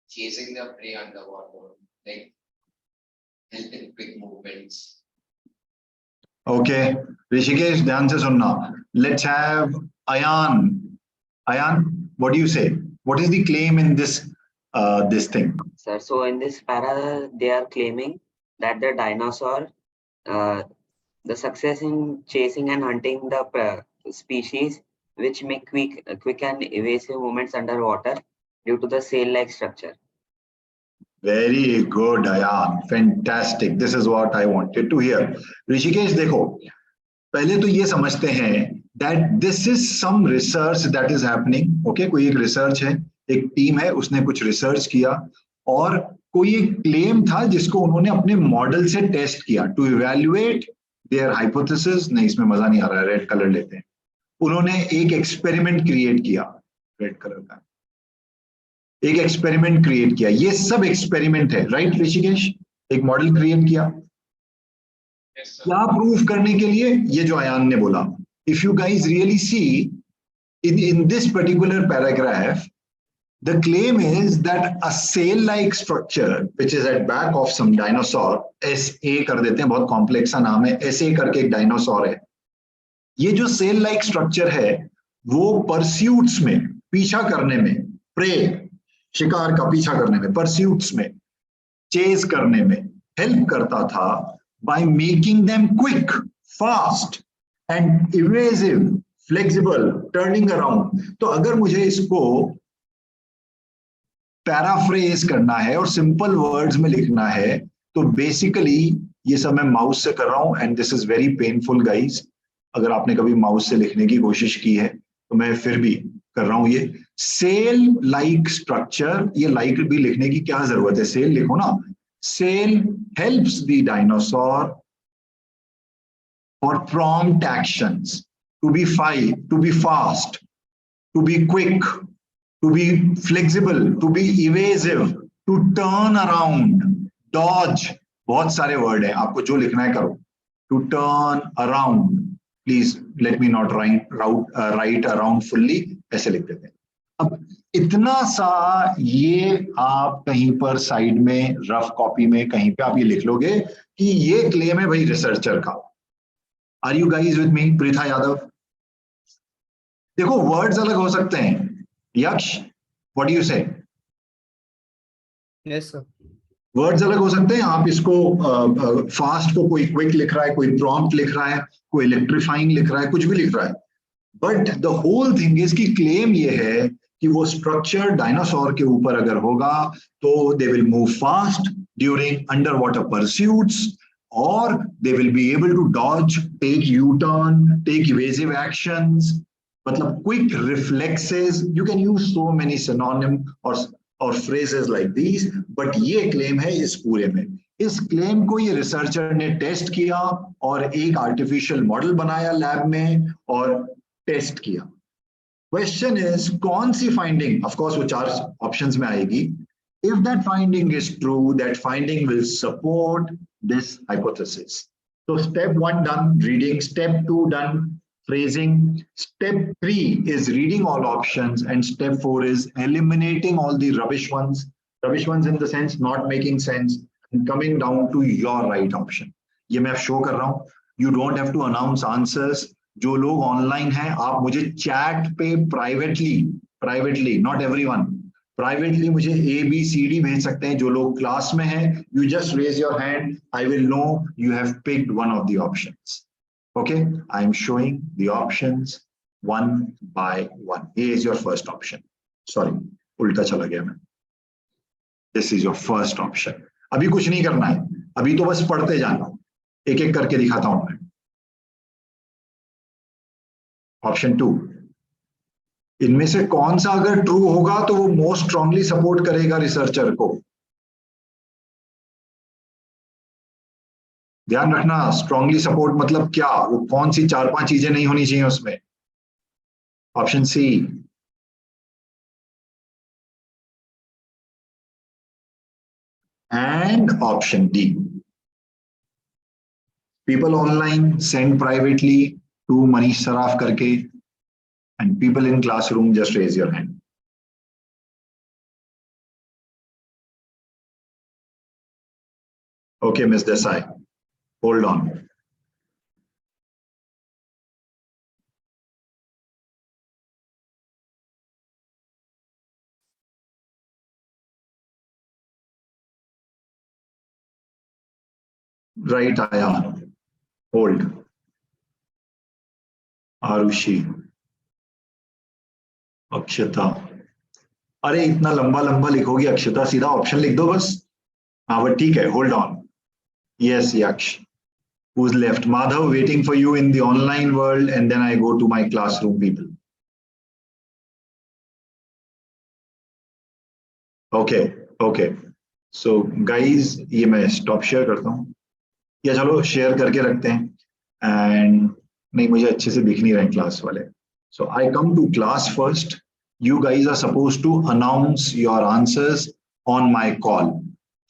Speaker 5: chasing their prey underwater, like helping quick movements.
Speaker 1: Okay, Rishikesh, ध्यान से सुनना. Let's have Ayan. Ayan, what do you say? What is the claim in this thing?
Speaker 8: Sir, so in this para, they are claiming that the dinosaur, the success in chasing and hunting the species which make quick and evasive movements underwater due to the sail-like structure.
Speaker 1: Very good, Ayan. Fantastic. This is what I wanted to hear. Rishikesh देखो, पहले तो ये समझते हैं that this is some research that is happening. Okay, कोई एक research है, एक टीम है, उसने कुछ रिसर्च किया और कोई एक क्लेम था जिसको उन्होंने अपने मॉडल से टेस्ट किया टू इवैल्यूएट देयर हाइपोथेसिस। नहीं, इसमें मजा नहीं आ रहा है, रेड कलर लेते हैं। उन्होंने एक एक्सपेरिमेंट क्रिएट किया, रेड कलर का एक एक्सपेरिमेंट क्रिएट किया। ये सब एक्सपेरिमेंट है, राइट ऋषिकेश? एक मॉडल क्रिएट किया
Speaker 4: Yes, sir.
Speaker 1: क्या प्रूफ करने के लिए? ये जो अयान ने बोला, if you guys really see in this particular paragraph, the claim is that a sail-like structure which is at back of some dinosaur, SA कर देते हैं, बहुत कॉम्प्लेक्स सा नाम है, SA करके एक डायनासोर है। ये जो सेल लाइक स्ट्रक्चर है वो परस्यूट्स में, पीछा करने में, प्रे शिकार का पीछा करने में, परस्यूट्स में, चेज करने में हेल्प करता था by making them quick, fast and evasive, flexible, turning around। तो अगर मुझे इसको पैराफ्रेज करना है और सिंपल वर्ड्स में लिखना है तो बेसिकली ये सब मैं माउस से कर रहा हूं and this is very painful guys. अगर आपने कभी माउस से लिखने की कोशिश की है तो मैं फिर भी कर रहा हूं। ये सेल लाइक स्ट्रक्चर, ये लाइक भी लिखने की क्या जरूरत है, सेल लिखो ना। Cell helps the dinosaur for prompt actions, to be fast, to be quick, to be flexible, to be evasive, to turn around, dodge, बहुत सारे वर्ड है, आपको जो लिखना है करो। To turn around, please let me not write around fully, ऐसे लिख देते हैं। अब इतना सा ये आप कहीं पर साइड में रफ कॉपी में कहीं पे आप ये लिख लोगे कि ये क्लेम है भाई रिसर्चर का। Are you guys with me? Preetha Yadav, देखो वर्ड्स अलग हो सकते हैं। Yaksh, what do you say?
Speaker 9: Yes, sir.
Speaker 1: Words अलग हो सकते हैं। आप इसको फास्ट को कोई क्विक लिख रहा है, कोई प्रॉम्प्ट लिख रहा है, कोई इलेक्ट्रीफाइंग लिख रहा है, कुछ भी लिख रहा है। But the whole thing is की क्लेम ये है कि वो स्ट्रक्चर डायनासोर के ऊपर अगर होगा तो they will move fast during under water pursuits और they will be able to dodge, take U turn, take evasive actions, मतलब quick reflexes. You can use so many synonym और फ्रेजेस लाइक दीज, बट ये claim है इस पूरे में। इस claim को ये रिसर्चर ने टेस्ट किया और एक आर्टिफिशियल मॉडल बनाया लैब में और टेस्ट किया। क्वेश्चन इज कौन सी फाइंडिंग, ऑफ कोर्स वो 4 ऑप्शंस में आएगी। If that finding is true, that finding will support this hypothesis. तो step 1 done, reading. Step 2 done, phrasing. Step 3 is reading all options and step 4 is eliminating all the rubbish ones in the sense not making sense and coming down to your right option. ये मैं show कर रहा हूँ। You don't have to announce answers. जो लोग online हैं आप मुझे चैट पे प्राइवेटली नॉट एवरीवन, प्राइवेटली मुझे ABCD भेज सकते हैं। जो लोग क्लास में हैं, you just raise your hand, I will know you have picked one of the options. Okay, I am showing the options one by one. A is your first option. Sorry, उल्टा चला गया मैं। This is your first option. अभी कुछ नहीं करना है, अभी तो बस पढ़ते जाना। एक एक करके दिखाता हूं मैं। ऑप्शन 2, इनमें से कौन सा अगर ट्रू होगा तो वो मोस्ट स्ट्रांगली सपोर्ट करेगा रिसर्चर को। ध्यान रखना, स्ट्रांगली सपोर्ट मतलब क्या, वो कौन सी 4-5 चीजें नहीं होनी चाहिए उसमें। Option C, and option D. People online send privately to Manish Saraf करके and people in classroom just raise your hand. Okay miss Desai, hold on. Right आया, होल्ड। आरुषि, अक्षता, अरे इतना लंबा लंबा लिखोगी अक्षता, सीधा ऑप्शन लिख दो बस। हाँ बट ठीक है, होल्ड ऑन। यस यक्ष, Who's left? Madhav, waiting for you in the online world, and then I go to my classroom people. Okay. So guys, ये मैं stop share करता हूँ या चलो share करके रखते हैं and नहीं मुझे अच्छे से दिख नहीं रहे क्लास वाले. So I come to class first. You guys are supposed to announce your answers on my call.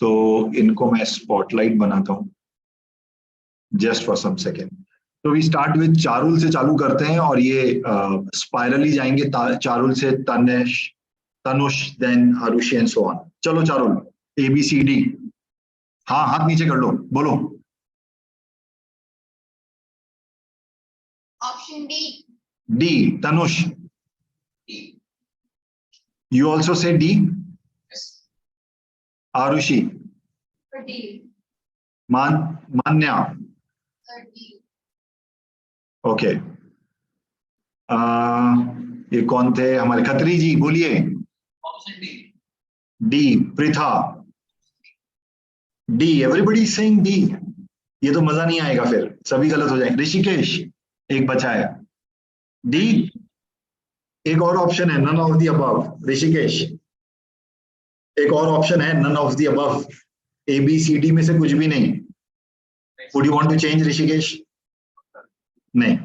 Speaker 1: तो इनको मैं spotlight बनाता हूँ just for some second. So we start with Charul से चालू करते हैं और ये स्पाइरली जाएंगे चारुल से Tanush then Arushi and so on. चलो चारुल ABCD. हाँ हाथ नीचे कर लो बोलो.
Speaker 3: Option D.
Speaker 1: D. Tanush.
Speaker 5: D.
Speaker 1: You also say D.
Speaker 5: Yes.
Speaker 1: Arushi.
Speaker 3: For D.
Speaker 1: Manya.
Speaker 3: For D.
Speaker 1: Okay. ये कौन थे हमारे खत्री जी बोलिए.
Speaker 5: Option D.
Speaker 1: D. Pritha. D. Everybody is saying D. ये तो मजा नहीं आएगा फिर सभी गलत हो जाएंगे. ऋषिकेश एक बचा है. D. एक और ऑप्शन है none of the above. Rishikesh एक और ऑप्शन है none of the above. ABCD में से कुछ भी नहीं. Would you want to change Rishikesh? नहीं.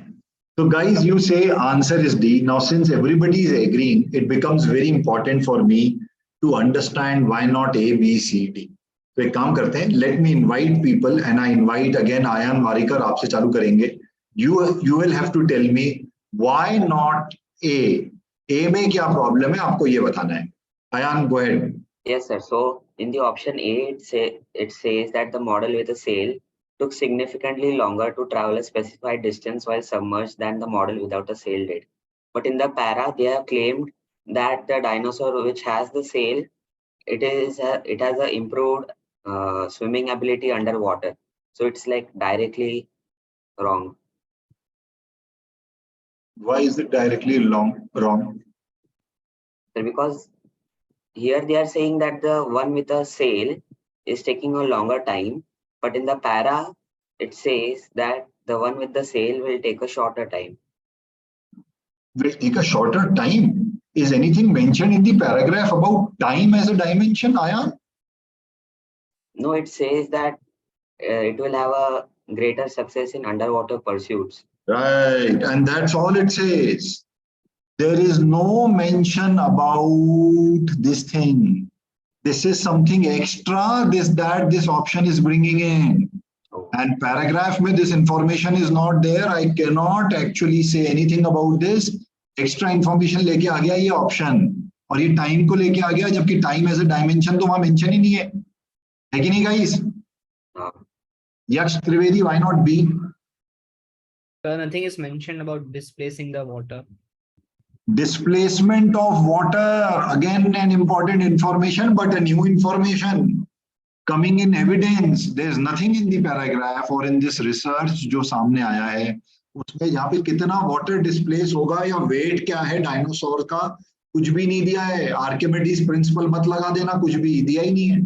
Speaker 1: So guys, you say answer is D. Now since everybody is agreeing, it becomes very important for me to understand why not A, B, C, D. तो एक काम करते हैं. Let me invite people and I invite again Ayan Warikar. आपसे चालू करेंगे. You will have to tell me why not A. A में क्या problem है आपको ये बताना है. Ayan, go ahead.
Speaker 8: Yes, sir. So in the option A, it says that the model with a sail took significantly longer to travel a specified distance while submerged than the model without a sail did. But in the para, they have claimed that the dinosaur which has the sail, it has a improved swimming ability underwater. So it's like directly wrong.
Speaker 1: Why is it directly wrong?
Speaker 8: So because here they are saying that the one with a sail is taking a longer time, but in the para, it says that the one with the sail will take a shorter time.
Speaker 1: Will take a shorter time. Is anything mentioned in the paragraph about time as a dimension, Ayan?
Speaker 8: No, it says that it will have a greater success in underwater pursuits.
Speaker 1: Right, and that's all it says. There is no mention about this thing. This is something extra, this option is bringing in. And paragraph में this information is not there. I cannot actually say anything about this. Extra information लेके आ गया ये option. और ये time को लेके आ गया जबकि time as a dimension तो वहां mention ही नहीं है. है कि नहीं guys? Yaksh Trivedi, why not B?
Speaker 9: Nothing is mentioned about displacing the water.
Speaker 1: Displacement of water, again an important information, but a new information coming in evidence. There's nothing in the paragraph or in this research जो सामने आया है उसमें यहाँ पे कितना water displace होगा या weight क्या है डायनासोर का कुछ भी नहीं दिया है. आर्किमिडीज प्रिंसिपल मत लगा देना, कुछ भी दिया ही नहीं है.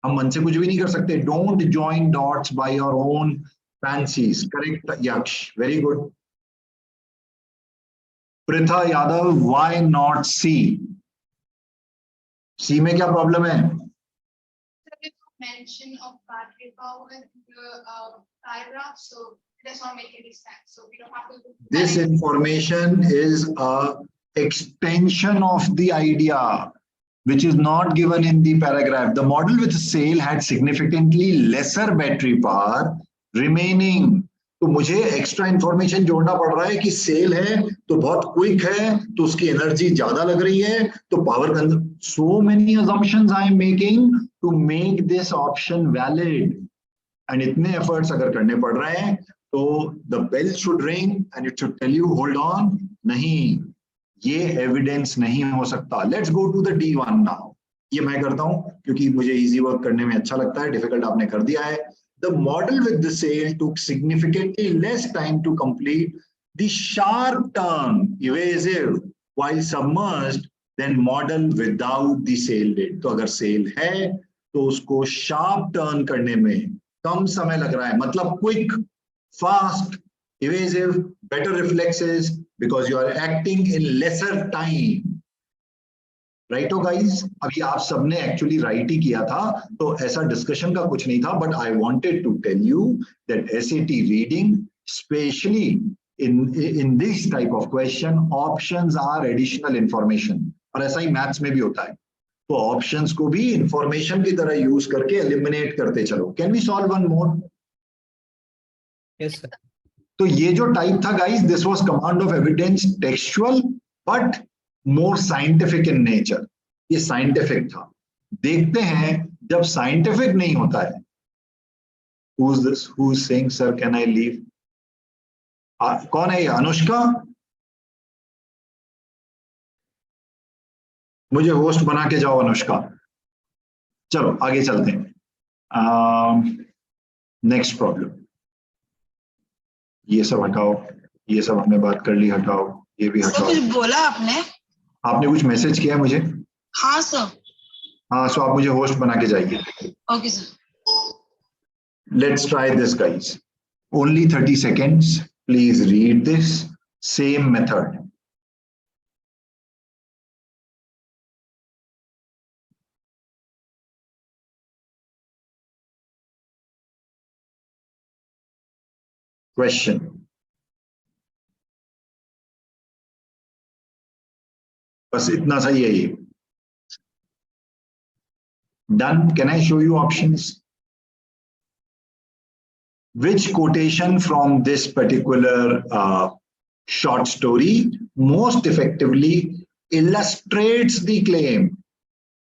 Speaker 1: हम मन से कुछ भी नहीं कर सकते. Don't join dots by your own fancies. Correct, Yaksh? Very good. Pritha Yadav, why not C? C में क्या प्रॉब्लम है?
Speaker 3: Mention of battery power in the paragraph, so it does not make any sense. So we don't have to.
Speaker 1: This information is a extension of the idea, which is not given in the paragraph. The model with sail had significantly lesser battery power remaining. तो मुझे extra information जोड़ना पड़ रहा है कि cell है तो बहुत क्विक है तो उसकी एनर्जी ज्यादा लग रही है तो power so many assumptions I am making to make this option valid and इतने एफर्ट्स अगर करने पड़ रहे हैं तो the bell should ring and it should tell you hold on. नहीं, ये एविडेंस नहीं हो सकता. Let's go to the D1 now. ये मैं करता हूं क्योंकि मुझे इजी वर्क करने में अच्छा लगता है. डिफिकल्ट आपने कर दिया है. The model with the sail took significantly less time to complete the sharp turn, evasive, while submerged than model without the sail did. तो अगर sail है तो उसको sharp turn करने में कम समय लग रहा है, मतलब quick fast, evasive, better reflexes, because you are acting in lesser time. Right हो गाइस? अभी आप सबने एक्चुअली राइट ही किया था, तो ऐसा डिस्कशन का कुछ नहीं था, but I wanted to tell you that SAT reading specially in this type of question options are additional information, और ऐसा ही मैथ्स में भी होता है। तो ऑप्शंस को भी इंफॉर्मेशन की तरह यूज करके एलिमिनेट करते चलो। Can we solve one more?
Speaker 9: Yes, sir.
Speaker 1: तो ये जो टाइप था guys, this was command of evidence, textual but more scientific in nature. ये साइंटिफिक था। देखते हैं जब साइंटिफिक नहीं होता है। Who is this? Who is saying, sir, can I leave? कौन है ये? अनुष्का? मुझे होस्ट बना के जाओ अनुष्का। चलो आगे चलते हैं। नेक्स्ट प्रॉब्लम, ये सब हटाओ, ये सब हमने बात कर ली, हटाओ, ये भी हटाओ।
Speaker 12: कुछ बोला आपने?
Speaker 1: आपने कुछ मैसेज किया मुझे?
Speaker 12: हाँ सर।
Speaker 1: हाँ, सो आप मुझे होस्ट बना के जाइए।
Speaker 12: Okay sir.
Speaker 1: Let's try this, guys. Only 30 seconds. Please read this. Same method. Question. बस इतना सही है ये। Done. Can I show you options? Which quotation from this particular short story most effectively illustrates the claim?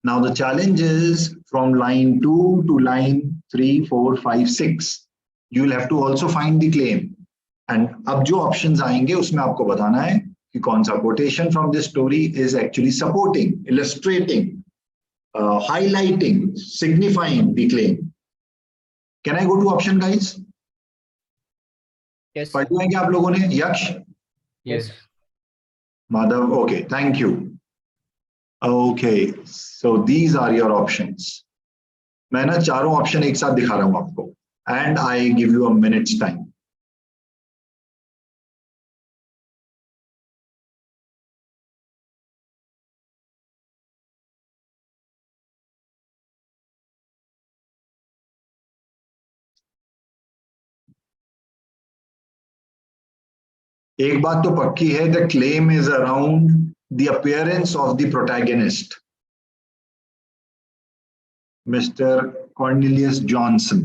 Speaker 1: Now the challenge is from line 2 to line 3, 4, 5, 6. You will have to also find the claim. And अब जो options आएंगे उसमें आपको बताना है कि कौन सा quotation from this story is actually supporting, illustrating, highlighting, signifying the claim. Can I go to option, guys?
Speaker 9: Yes,
Speaker 1: पढ़
Speaker 9: sir.
Speaker 1: लिया क्या आप लोगों ने? यक्ष,
Speaker 10: Yes.
Speaker 1: Madhav, okay, thank you. Okay, so these are your options. मैं ना चारों ऑप्शन एक साथ दिखा रहा हूं आपको, and I give you a minute's time. एक बात तो पक्की है, the claim is around the appearance of the protagonist, Mr. Cornelius Johnson.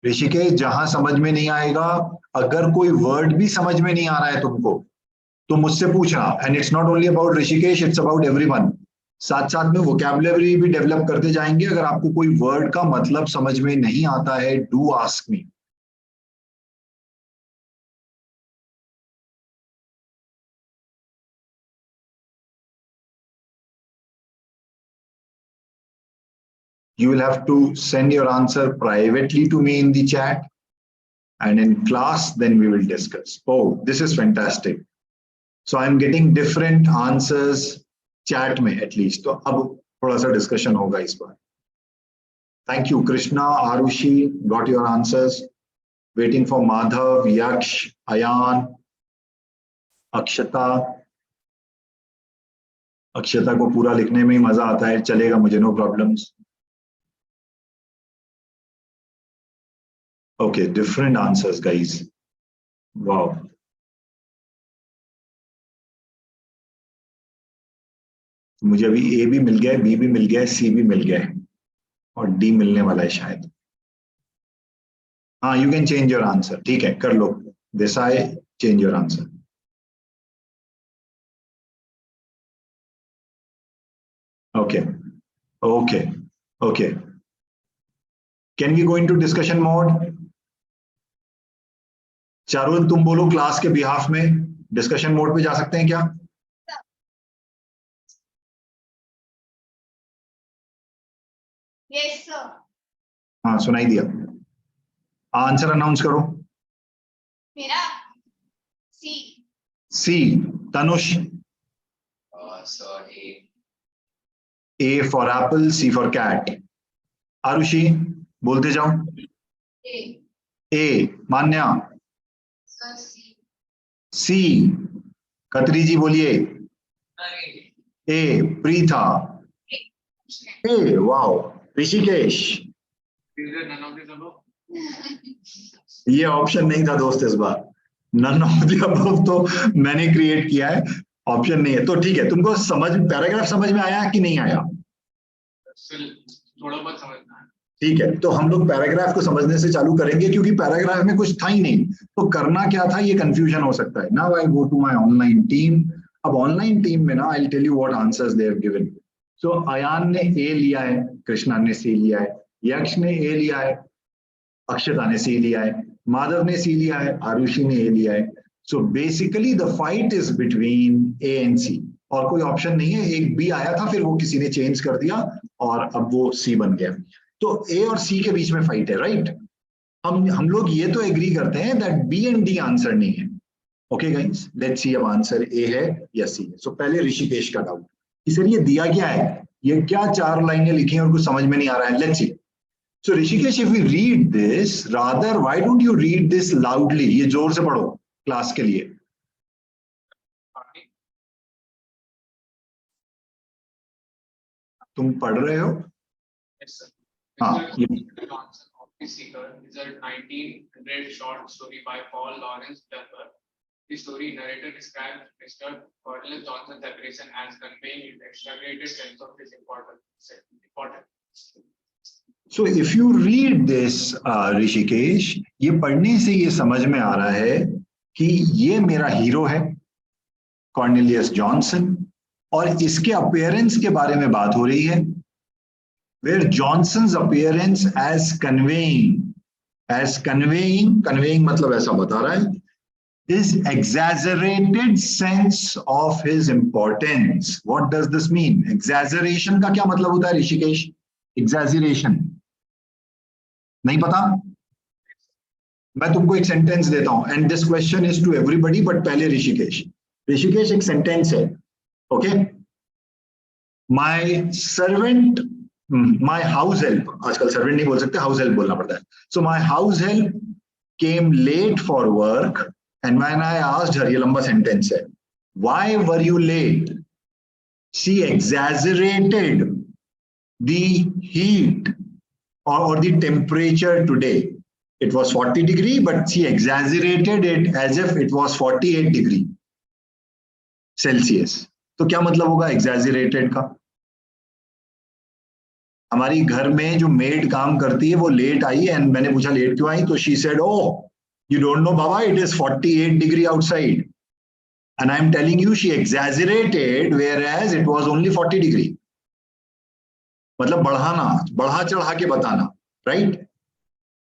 Speaker 1: Rishikesh, जहां समझ में नहीं आएगा, अगर कोई वर्ड भी समझ में नहीं आ रहा है तुमको, तो मुझसे पूछना, and it's not only about Rishikesh, it's about everyone. साथ साथ में वोकैबुलरी भी डेवलप करते जाएंगे। अगर आपको कोई वर्ड का मतलब समझ में नहीं आता है, do ask me. You will have to send your answer privately to me in the chat, and in class then we will discuss. Oh, this is fantastic. So I'm getting different answers chat में at least. तो अब थोड़ा सा discussion होगा इस बार। Thank you, Krishna, Arushi, got your answers. Waiting for Madhav, Yaksh, Ayan, Akshata. अक्षता को पूरा लिखने में ही मजा आता है, चलेगा मुझे, no problems. Okay, different answers, guys. Wow. मुझे अभी ए भी मिल गया, बी भी मिल गया, सी भी मिल गया है, और डी मिलने वाला है शायद। हाँ, you can change your answer. ठीक है, कर लो Desai, change your answer. Okay okay okay, can we go into discussion mode? Charul, तुम बोलो क्लास के बिहाफ में, डिस्कशन मोड पे जा सकते हैं क्या?
Speaker 3: Yes, sir.
Speaker 1: हाँ, सुनाई दिया। आंसर अनाउंस करो।
Speaker 3: मेरा C.
Speaker 1: C, Tanush.
Speaker 5: So A.
Speaker 1: A for apple, C for cat. Arushi, बोलते जाओ.
Speaker 3: A.
Speaker 1: A. Manya.
Speaker 3: Sir, C.
Speaker 1: C. Khatri जी बोलिए. A. Preetha. A. Wow. Rishikesh.
Speaker 4: None of these above.
Speaker 1: ये ऑप्शन नहीं था दोस्त इस बार. नन ऑफ द अबव तो मैंने क्रिएट किया है, ऑप्शन नहीं है. तो ठीक है, तुमको समझ पैराग्राफ समझ में आया कि नहीं आया?
Speaker 4: थोड़ा बहुत समझना है.
Speaker 1: ठीक है, तो हम लोग पैराग्राफ को समझने से चालू करेंगे क्योंकि पैराग्राफ में कुछ था ही नहीं. तो करना क्या था ये कंफ्यूजन हो सकता है. Now I go to my online team. अब ऑनलाइन टीम में ना I tell you what answers they have given. So Ayaan ने ए लिया है, कृष्णा ने सी लिया है, यक्ष ने ए लिया है, अक्षता ने सी लिया है, माधव ने सी लिया है, आरुषि ने ए लिया है. So basically the fight is between A and C. और कोई ऑप्शन नहीं है. एक बी आया था, फिर वो किसी ने चेंज कर दिया और अब वो सी बन गया. तो ए और सी के बीच में फाइट है, राइट? हम लोग ये तो एग्री करते हैं that B and D answer नहीं है. ओके गाइस, लेट्स सी अब आंसर ए है या सी है. सो पहले ऋषिकेश का डाउट कि सर ये दिया क्या है, ये क्या 4 लाइनें लिखी हैं और कुछ समझ में नहीं आ रहा है. Let's see. So Rishikesh, if we read this, rather, why don't you read this loudly? ये जोर से पढ़ो क्लास के लिए. तुम पढ़ रहे हो?
Speaker 4: Yes, sir.
Speaker 1: हाँ.
Speaker 4: Johnson of the Seeker is a 1900 short story by Paul Lawrence Pepper. The story narrator describes Mr. Cordelis Johnson's separation as conveying an exaggerated sense of his importance.
Speaker 1: So if you read this, Rishikesh, ये पढ़ने से ये समझ में आ रहा है कि ये मेरा हीरो है, कॉर्नेलियस जॉनसन, और इसके अपीयरेंस के बारे में बात हो रही है. Where Johnson's appearance as conveying मतलब ऐसा बता रहा है, his exaggerated sense of his importance. What does this mean? Exaggeration का क्या मतलब होता है ऋषिकेश? Exaggeration नहीं पता? मैं तुमको एक सेंटेंस देता हूं, and this question is to everybody, but पहले ऋषिकेश. ऋषिकेश एक सेंटेंस है, okay? My servant, my house help, आजकल सर्वेंट नहीं बोल सकते, हाउस हेल्प बोलना पड़ता है. So my house help came late for work and when I asked her, ये लंबा सेंटेंस है, why were you late, she exaggerated the heat or the temperature today. It was 40 degree, but she exaggerated it as if it was 48 degree Celsius. तो क्या मतलब होगा exaggerated का? हमारी घर में जो मेड काम करती है वो लेट आई, एंड मैंने पूछा लेट क्यों आई, तो she said, oh, you don't know Baba, it is 48 degree outside. And I am telling you she exaggerated whereas it was only 40 degree. मतलब बढ़ाना, बढ़ा चढ़ा के बताना, राइट?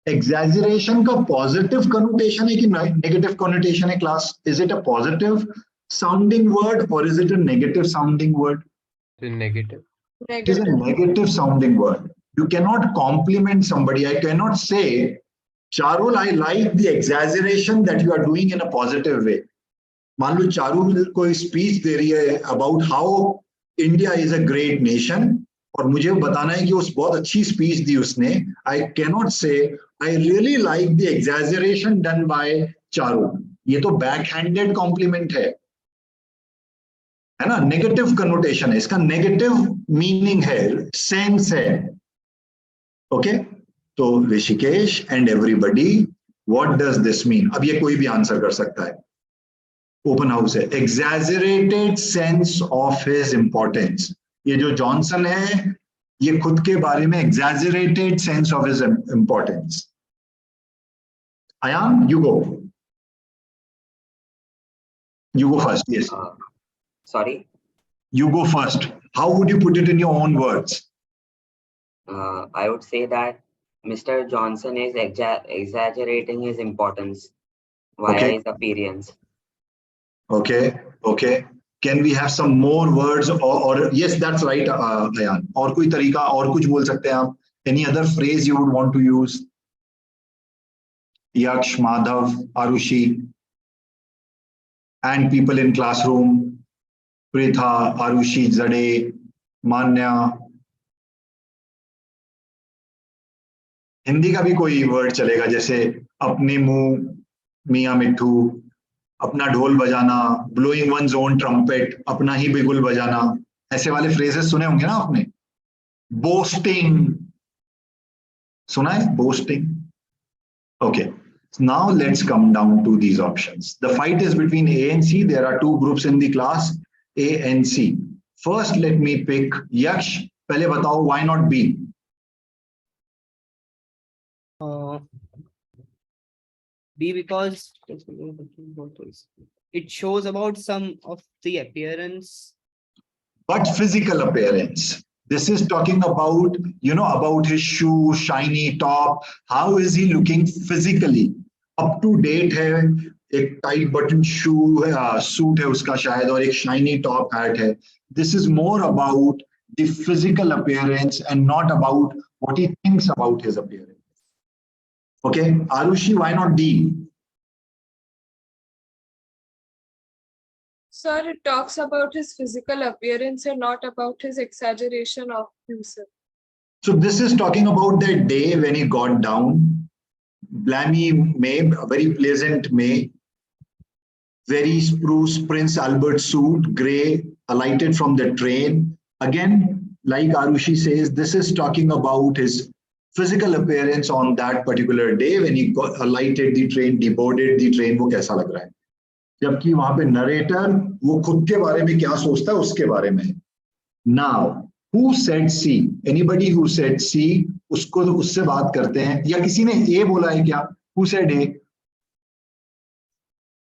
Speaker 1: एग्जैजरेशन का पॉजिटिव कनोटेशन है कि नेगेटिव कनोटेशन है class? Is it a positive sounding word और is it a negative sounding word?
Speaker 10: Negative.
Speaker 1: It is a negative sounding word. You cannot compliment somebody. I cannot say, Charul, I like the exaggeration that you are doing in a positive way. मान लो चारुल कोई speech दे रही है about how India is a great nation, और मुझे बताना है कि उस बहुत अच्छी स्पीच दी उसने. I cannot say I really like the exaggeration done by Charu. ये तो बैक हैंडेड कॉम्प्लीमेंट है ना? नेगेटिव कनोटेशन है, इसका नेगेटिव मीनिंग है, सेंस है. ओके, तो Rishikesh and everybody, what does this mean? अब ये कोई भी आंसर कर सकता है, ओपन हाउस है. Exaggerated sense of his importance. ये जो जॉनसन है ये खुद के बारे में exaggerated sense of his importance. Ayan, you go first. Yes,
Speaker 8: Sorry,
Speaker 1: you go first. How would you put it in your own words?
Speaker 8: I would say that Mr. Johnson is exaggerating his importance via
Speaker 1: Okay.
Speaker 8: his appearance.
Speaker 1: Okay. Can we have some more words? Or yes, that's right, Ayan. और कोई तरीका और कुछ बोल सकते हैं आप? Any other phrase you would want to use? Yaksh, Madhav, Arushi, and people in classroom. Pritha, Arushi, Zade, Manya. Hindi का भी कोई वर्ड चलेगा, जैसे अपने मुंह मियाँ मिट्ठू, अपना ढोल बजाना, ब्लोइंग वन ओन ट्रम्पेट, अपना ही बिगुल बजाना, ऐसे वाले फ्रेजेस सुने होंगे ना आपने। बोस्टिंग सुना है, boasting. Okay, now let's come down to these options. The fight is between A and C. There are two groups in the class, A and C. First, let me pick Yaksh. पहले बताओ, why not B?
Speaker 9: B because it shows about some of the appearance.
Speaker 1: But physical appearance. This is talking about, about his shoe, shiny top. How is he looking physically? Up to date है, एक tight button shoe है, suit है उसका शायद, और एक shiny top hat है. This is more about the physical appearance and not about what he thinks about his appearance. Okay, Arushi, why not D?
Speaker 6: Sir, it talks about his physical appearance and not about his exaggeration of himself.
Speaker 1: So this is talking about that day when he got down. Balmy May, a very pleasant May, very spruce Prince Albert suit, grey, alighted from the train. Again, like Arushi says, this is talking about his physical appearance on that particular day when he alighted the train, deboarded the train, वो कैसा लग रहा है. जबकि वहां पे narrator वो खुद के बारे में क्या सोचता है उसके बारे में. Now, who said C? Anybody who said C, उसको उससे बात करते हैं. या किसी ने A बोला है क्या? Who said A?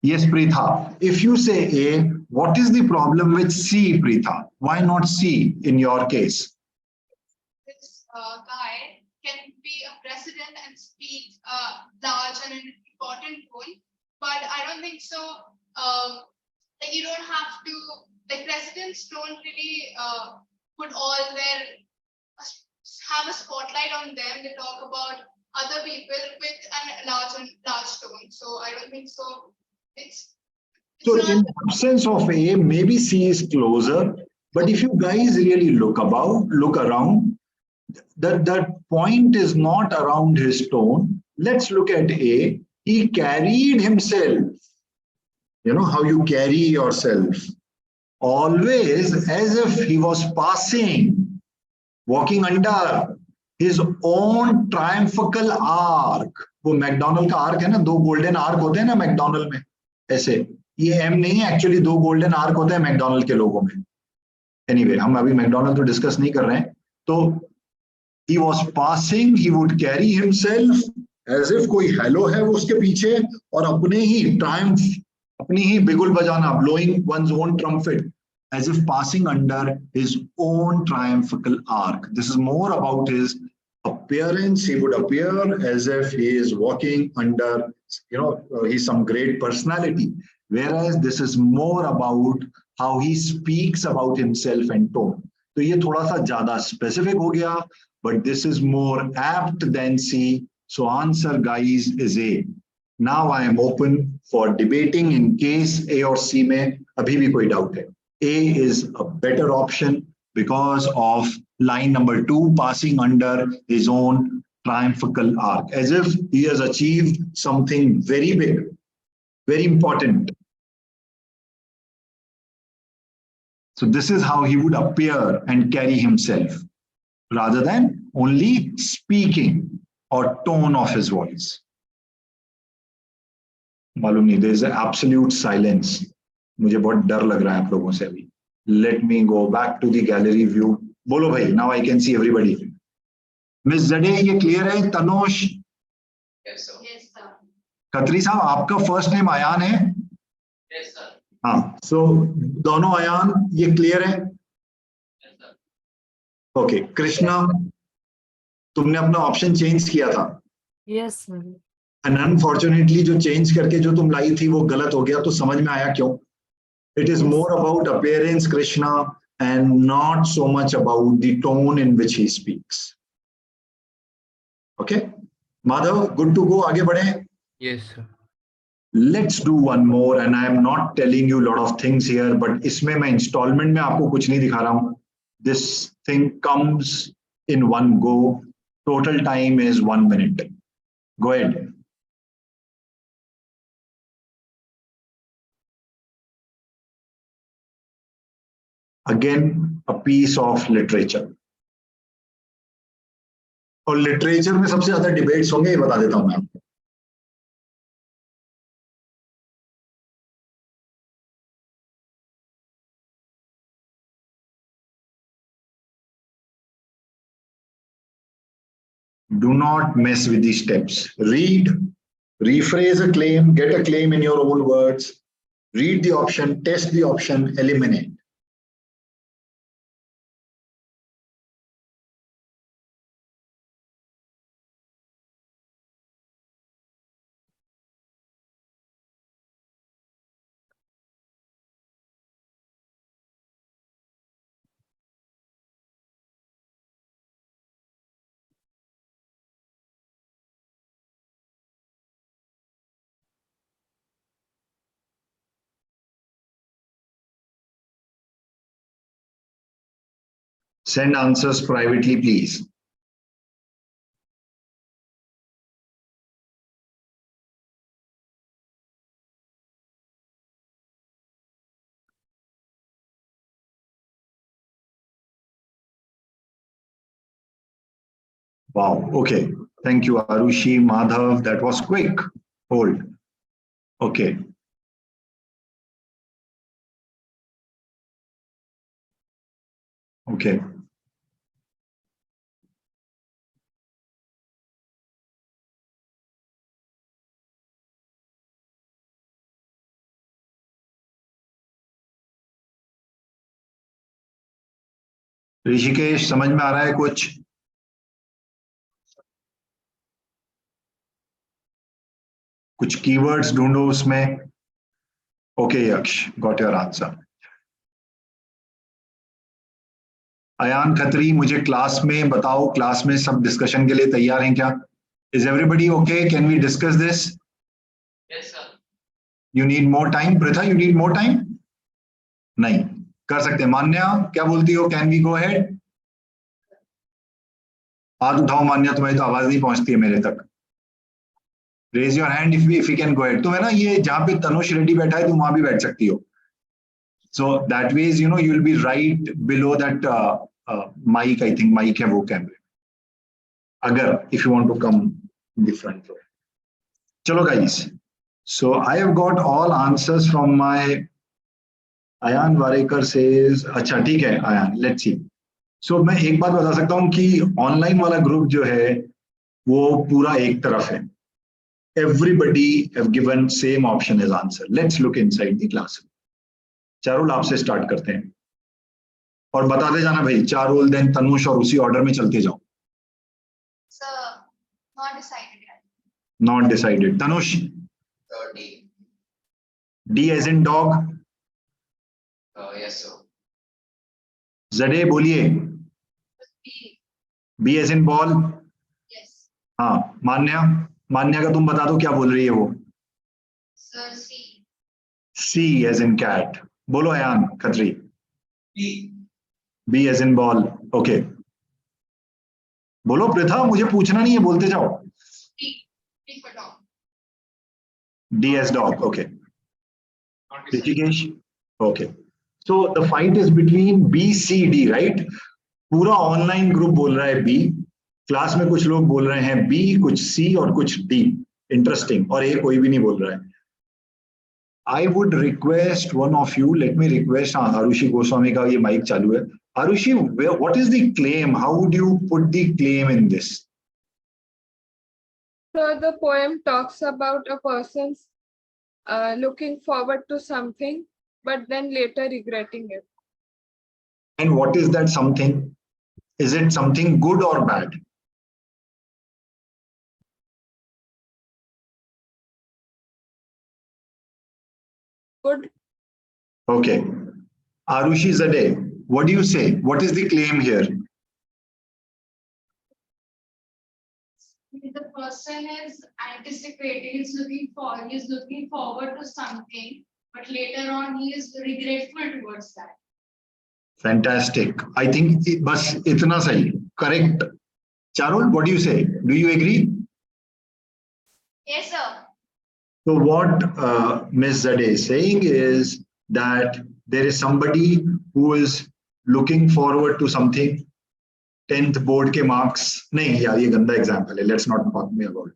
Speaker 1: Yes, Preetha. If you say A, what is the problem with C, Preetha? Why not C in your case?
Speaker 3: This guy can be a president and speak large and an important role, but I don't think so. Like you don't have to. Like presidents don't really put all their have a spotlight on them. They talk about other people with a large tone. So I don't think so. It's
Speaker 1: So
Speaker 3: not,
Speaker 1: in absence of A, maybe C is closer. But if you guys really look around, the point is not around his tone. Let's look at A. He carried himself. You know how you carry yourself. Always as if he was passing, walking under his own triumphal arc. वो McDonald का arc है ना, दो golden arc होते हैं ना McDonald में, ऐसे. ये एम नहीं है, एक्चुअली दो गोल्डन आर्क होते हैं मैकडोनल्ड के लोगों में. एनीवे, हम अभी मैकडोनल्ड तो डिस्कस नहीं कर रहे हैं. तो he was passing, he would carry himself as if कोई हेलो है वो उसके पीछे, और अपने ही ट्रायम्फ, अपनी ही बिगुल बजाना, blowing one's own trumpet, as if passing under his own triumphal arc. This is more about his appearance. He would appear as if he is walking under, he's some great personality. Whereas this is more about how he speaks about himself and tone. तो ये थोड़ा सा ज्यादा specific हो गया, but this is more apt than C. So answer, guys, is A. Now I am open for debating in case A or C में अभी भी कोई doubt है. A is a better option because of line number 2, passing under his own triumphal arc, as if he has achieved something very big, very important. So this is how he would appear and carry himself, rather than only speaking or tone of his voice. मालूम नहीं, there is an absolute silence. मुझे बहुत डर लग रहा है आप लोगों से अभी. Let me go back to the gallery view. बोलो भाई, now I can see everybody. Miss Zade, ये clear है? तनोश?
Speaker 5: Yes, sir.
Speaker 3: yes, sir.
Speaker 1: Khatri साहब, आपका फर्स्ट नेम आयान है?
Speaker 5: Yes, sir.
Speaker 1: हाँ, so दोनों आयान, ये क्लियर है?
Speaker 5: Yes, sir.
Speaker 1: ओके, कृष्णा, तुमने अपना ऑप्शन चेंज किया था.
Speaker 7: Yes, sir.
Speaker 1: एंड अनफॉर्चुनेटली जो चेंज करके जो तुम लाई थी वो गलत हो गया, तो समझ में आया क्यों? It is more about appearance, Krishna, and not so much about the tone in which he speaks. Okay Madhav, good to go, आगे बढ़े.
Speaker 10: Yes, sir.
Speaker 1: Let's do one more, and I am not telling you lot of things here, but इसमें मैं instalment में आपको कुछ नहीं दिखा रहा हूं. This thing comes in one go. Total time is 1 minute. Go ahead. Again, a piece of literature. और लिटरेचर में सबसे ज्यादा डिबेट्स होंगे, ये बता देता हूं मैं आपको. Do not mess with these steps. Read, rephrase a claim, get a claim in your own words, read the option, test the option, eliminate. Send answers privately, please. Wow. Okay. Thank you, Arushi, Madhav. That was quick. Hold. Okay. Okay. Rishikesh, समझ में आ रहा है कुछ? कुछ keywords ढूंढो उसमें. Okay Yaksh, got your answer. Ayaan Khatri, मुझे class में बताओ, क्लास में सब डिस्कशन के लिए तैयार हैं क्या? Is everybody okay? Can we discuss this?
Speaker 5: Yes, sir.
Speaker 1: You need more time? Pritha, you need more time? नहीं, कर सकते हैं. मान्या, क्या बोलती हो? Can we go ahead? हाथ उठाओ मान्या, तुम्हारी तो आवाज नहीं पहुंचती है मेरे तक. Raise your hand if you can go ahead. तो है ना, ये जहां पे तनुष रेड्डी बैठा है, तुम वहां भी बैठ सकती हो. So that ways, you will be right below that mic. I think mic है वो कैमरे. अगर if you want to come in the front row. चलो guys. So I have got all answers from my. Ayan Varekar says, अच्छा ठीक है Ayan, let's see. So मैं एक बात बता सकता हूँ कि ऑनलाइन वाला ग्रुप जो है वो पूरा एक तरफ है. Everybody have given same option as answer. Let's look inside the classroom. चारों लाभ से स्टार्ट करते हैं और बताते जाना भाई. 4 रोल देन तनुष, और उसी ऑर्डर में चलते जाओ.
Speaker 3: Sir, not decided yet.
Speaker 1: Not decided. Tanush?
Speaker 5: D.
Speaker 1: D as in dog.
Speaker 5: Yes, sir.
Speaker 1: Zade बोलिए.
Speaker 3: B.
Speaker 1: B as in ball.
Speaker 3: Yes.
Speaker 1: हाँ. मान्या, मान्या का तुम बता दो क्या बोल रही है वो.
Speaker 3: Sir, C.
Speaker 1: C as in cat. बोलो Ayan Khatri.
Speaker 5: B.
Speaker 1: B as in ball. Okay. बोलो पृथा, मुझे पूछना नहीं है, बोलते जाओ.
Speaker 3: D. D for dog.
Speaker 1: D as dog. Okay.
Speaker 4: Not decided.
Speaker 1: Rishikesh. Okay. So the fight is between B, C, D, right? पूरा online group बोल रहा है B. क्लास में कुछ लोग बोल रहे हैं B, कुछ C और कुछ D. इंटरेस्टिंग. और A कोई भी नहीं बोल रहा है. I would request one of you, let me request, Arushi Goswami का ये माइक चालू है. Arushi, what is the claim? How would you put the claim in this?
Speaker 6: So the poem talks about a person's looking forward to something, but then later regretting it.
Speaker 1: And what is that something? Is it something good or bad?
Speaker 6: Good.
Speaker 1: Okay. Arushi Zade, what do you say? What is the claim here?
Speaker 3: The person is anticipating, he's looking forward to something, but later on he is regretful towards that.
Speaker 1: Fantastic. I think बस इतना सही. Correct. Charul, what do you say? Do you agree?
Speaker 3: Yes, sir.
Speaker 1: So what Ms. Zade is saying is that there is somebody who is looking forward to something. 10th board ke marks. Nahi, yaar, ye ganda example hai. Let's not talk me about.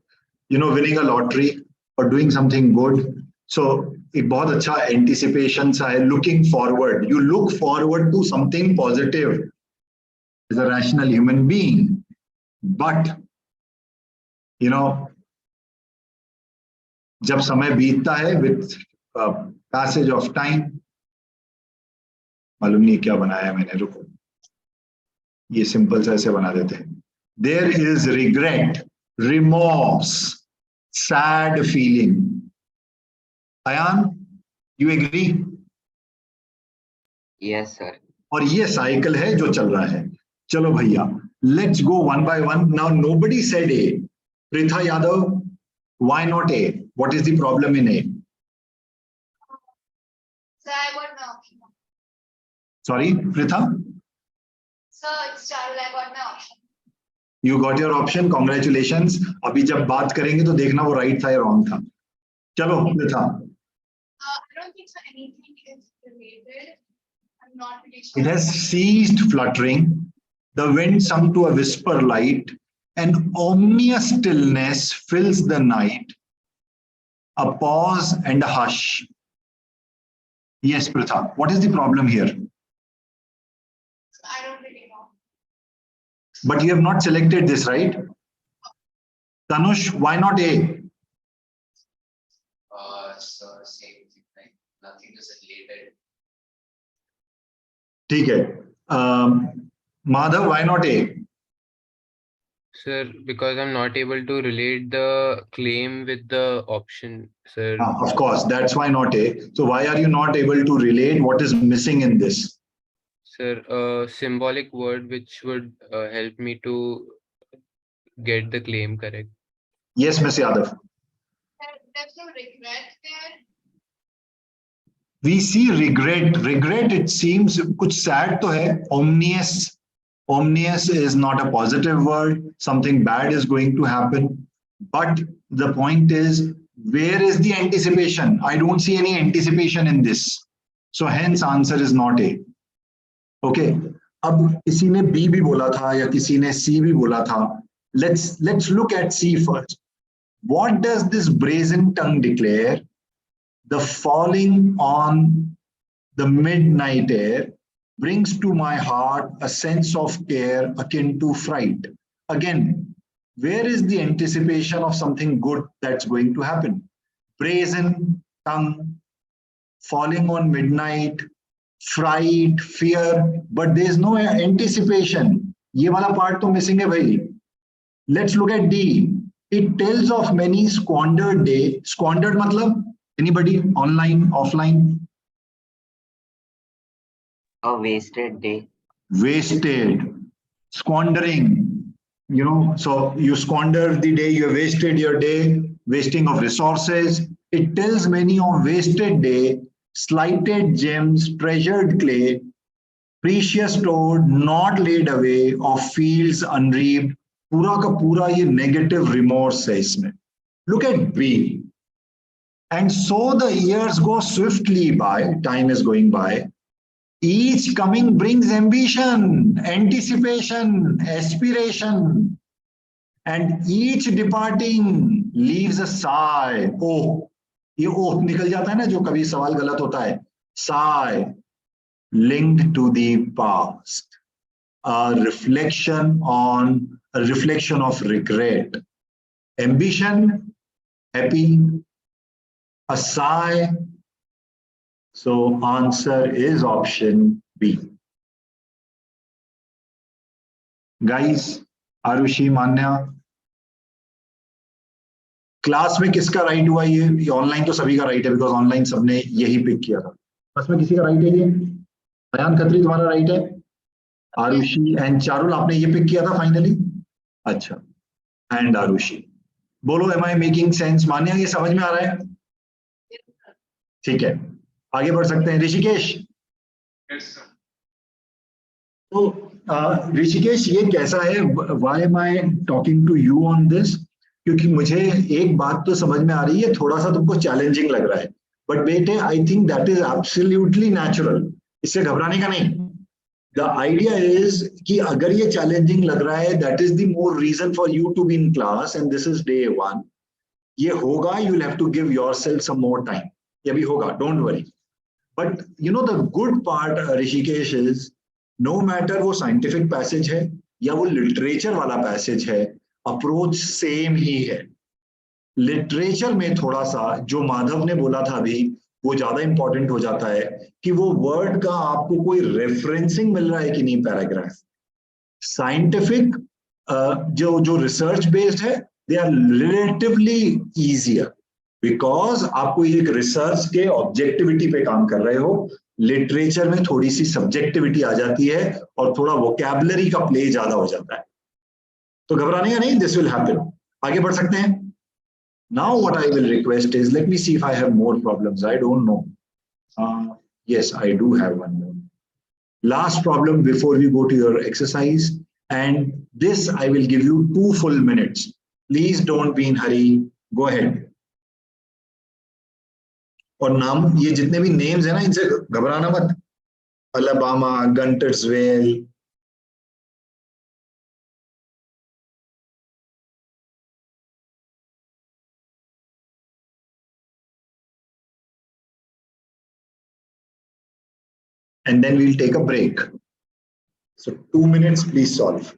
Speaker 1: Winning a lottery or doing something good. So एक बहुत अच्छा anticipation सा है. Looking forward. You look forward to something positive as a rational human being. But जब समय बीतता है with passage of time, मालूम नहीं क्या बनाया है मैंने, रुको, ये सिंपल सा ऐसे बना देते हैं. There is regret, remorse, sad feeling. Ayan, you agree?
Speaker 8: Yes, sir.
Speaker 1: और ये साइकिल है जो चल रहा है. चलो भैया, let's go one by one. Now nobody said A. Pritha Yadav, why not A? What is the problem in A?
Speaker 3: Sir, I got no option.
Speaker 1: Sorry, Pritha?
Speaker 3: Sir, it's Charul, I got no option.
Speaker 1: You got your option. Congratulations. अभी जब बात करेंगे तो देखना वो right था या wrong था. चलो Pritha.
Speaker 3: I don't think so anything is related. I'm not really sure.
Speaker 1: It has ceased fluttering. The wind sunk to a whisper light. An ominous stillness fills the night. A pause and a hush. Yes, Pritha. What is the problem here?
Speaker 3: I don't really know.
Speaker 1: But you have not selected this, right? Tanush, why not A?
Speaker 5: So same thing, like nothing is related.
Speaker 1: ठीक है. Madhav, why not A?
Speaker 10: Sir, because I'm not able to relate the claim with the option, sir.
Speaker 1: Of course, that's why not A. So why are you not able to relate? What is missing in this?
Speaker 10: Sir, a symbolic word which would help me to get the claim correct.
Speaker 1: Yes, Ms. Yadav.
Speaker 3: There's no regret there.
Speaker 1: We see regret. Regret, it seems, कुछ sad तो है. Ominous. Ominous is not a positive word. Something bad is going to happen. But the point is, where is the anticipation? I don't see any anticipation in this. So hence answer is not A. Okay. अब किसी ने B भी बोला था या किसी ने C भी बोला था. Let's look at C first. What does this brazen tongue declare? The falling on the midnight air brings to my heart a sense of care akin to fright. Again, where is the anticipation of something good that's going to happen? Brazen tongue, falling on midnight, fright, fear, but there's no anticipation. ये वाला part तो missing है भाई. Let's look at D. It tells of many squandered day. Squandered matlab? Anybody? Online, offline?
Speaker 8: A wasted day.
Speaker 1: Wasted. Squandering. So you squander the day, you have wasted your day, wasting of resources. It tells many of wasted day, slighted gems, treasured clay, precious stored, not laid away, of fields unreaped. पूरा का पूरा ये negative remorse है इसमें. Look at B. And so the years go swiftly by, time is going by. Each coming brings ambition, anticipation, aspiration. And each departing leaves a sigh. Oh, ये oh निकल जाता है ना जो कभी सवाल गलत होता है. Sigh, linked to the past. A reflection of regret. Ambition, happy. A sigh. So answer is option B. Guys, Arushi, Manya, class में किसका राइट हुआ? ये ऑनलाइन तो सभी का राइट है, बिकॉज ऑनलाइन सबने यही पिक किया था. क्लास में किसी का राइट है? ये अयान खत्री तुम्हारा राइट है. आरुषि एंड चारुल आपने ये पिक किया था फाइनली. अच्छा, एंड आरुषि. बोलो, एम आई मेकिंग सेंस? मान्या, ये समझ में आ रहा है? ठीक है, आगे बढ़ सकते हैं. ऋषिकेश.
Speaker 4: Yes, sir.
Speaker 1: तो ऋषिकेश, ये कैसा है? Why am I talking to you on this? क्योंकि मुझे एक बात तो समझ में आ रही है, थोड़ा सा तुमको चैलेंजिंग लग रहा है, बट बेटे I think that is absolutely natural. इससे घबराने का नहीं। द आइडिया इज कि अगर ये चैलेंजिंग लग रहा है, that is the more reason for you to be in class, and this is day one. ये होगा, you will have to give yourself some more time. ये भी होगा, don't worry. But you know the good part Rishikesh is, no matter वो scientific passage है या वो literature वाला पैसेज है, अप्रोच सेम ही है। लिटरेचर में थोड़ा सा जो माधव ने बोला था अभी, वो ज्यादा इंपॉर्टेंट हो जाता है कि वो वर्ड का आपको कोई रेफरेंसिंग मिल रहा है कि नहीं पैराग्राफ। साइंटिफिक जो जो रिसर्च बेस्ड है, they are relatively easier, because आपको एक रिसर्च के ऑब्जेक्टिविटी पे काम कर रहे हो। लिटरेचर में थोड़ी सी सब्जेक्टिविटी आ जाती है और थोड़ा वोकैबुलरी का प्ले ज्यादा हो जाता है। तो घबराने का नहीं, दिस विल हैपन। आगे बढ़ सकते हैं। Now what I will request is, let me see if I have more problems. I don't know. Yes, I do have one more. Last problem before we go to your exercise, and this I will give you 2 full minutes. Please don't be in hurry. Go ahead. और नाम, ये जितने भी names है ना, इनसे घबराना मत। Alabama, Guntersville, and then we'll take a break. So 2 minutes, please solve.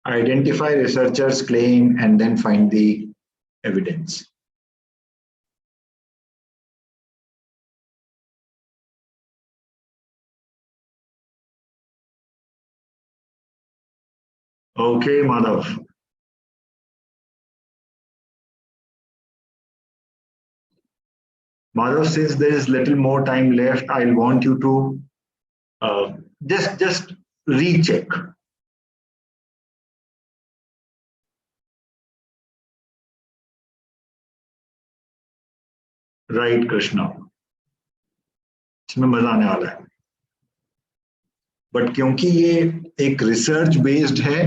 Speaker 1: Identify researchers' claim and then find the evidence. Okay, Madhav. Madhav, since there is little more time left, I'll want you to just recheck. Right, Krishna. इसमें मजा आने वाला है, but क्योंकि ये एक research based है,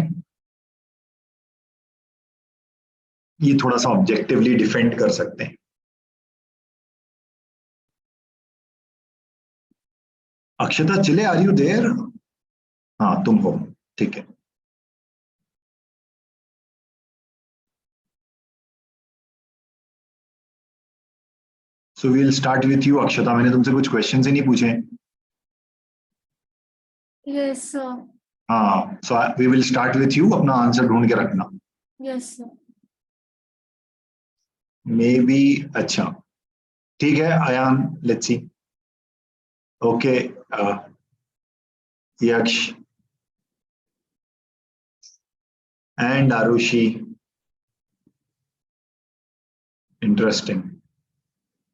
Speaker 1: ये थोड़ा सा ऑब्जेक्टिवली डिफेंड कर सकते हैं। Akshata Chile, are you there? हाँ, तुम हो, ठीक है। So we'll start with you Akshata. मैंने तुमसे कुछ क्वेश्चन ही नहीं पूछे।
Speaker 11: Yes, sir.
Speaker 1: हाँ, so we will start with you, अपना आंसर ढूंढ के रखना।
Speaker 11: Yes, sir.
Speaker 1: मे बी, अच्छा ठीक है। Ayaan, let's see. Okay, Yaksh and Arushi. Interesting.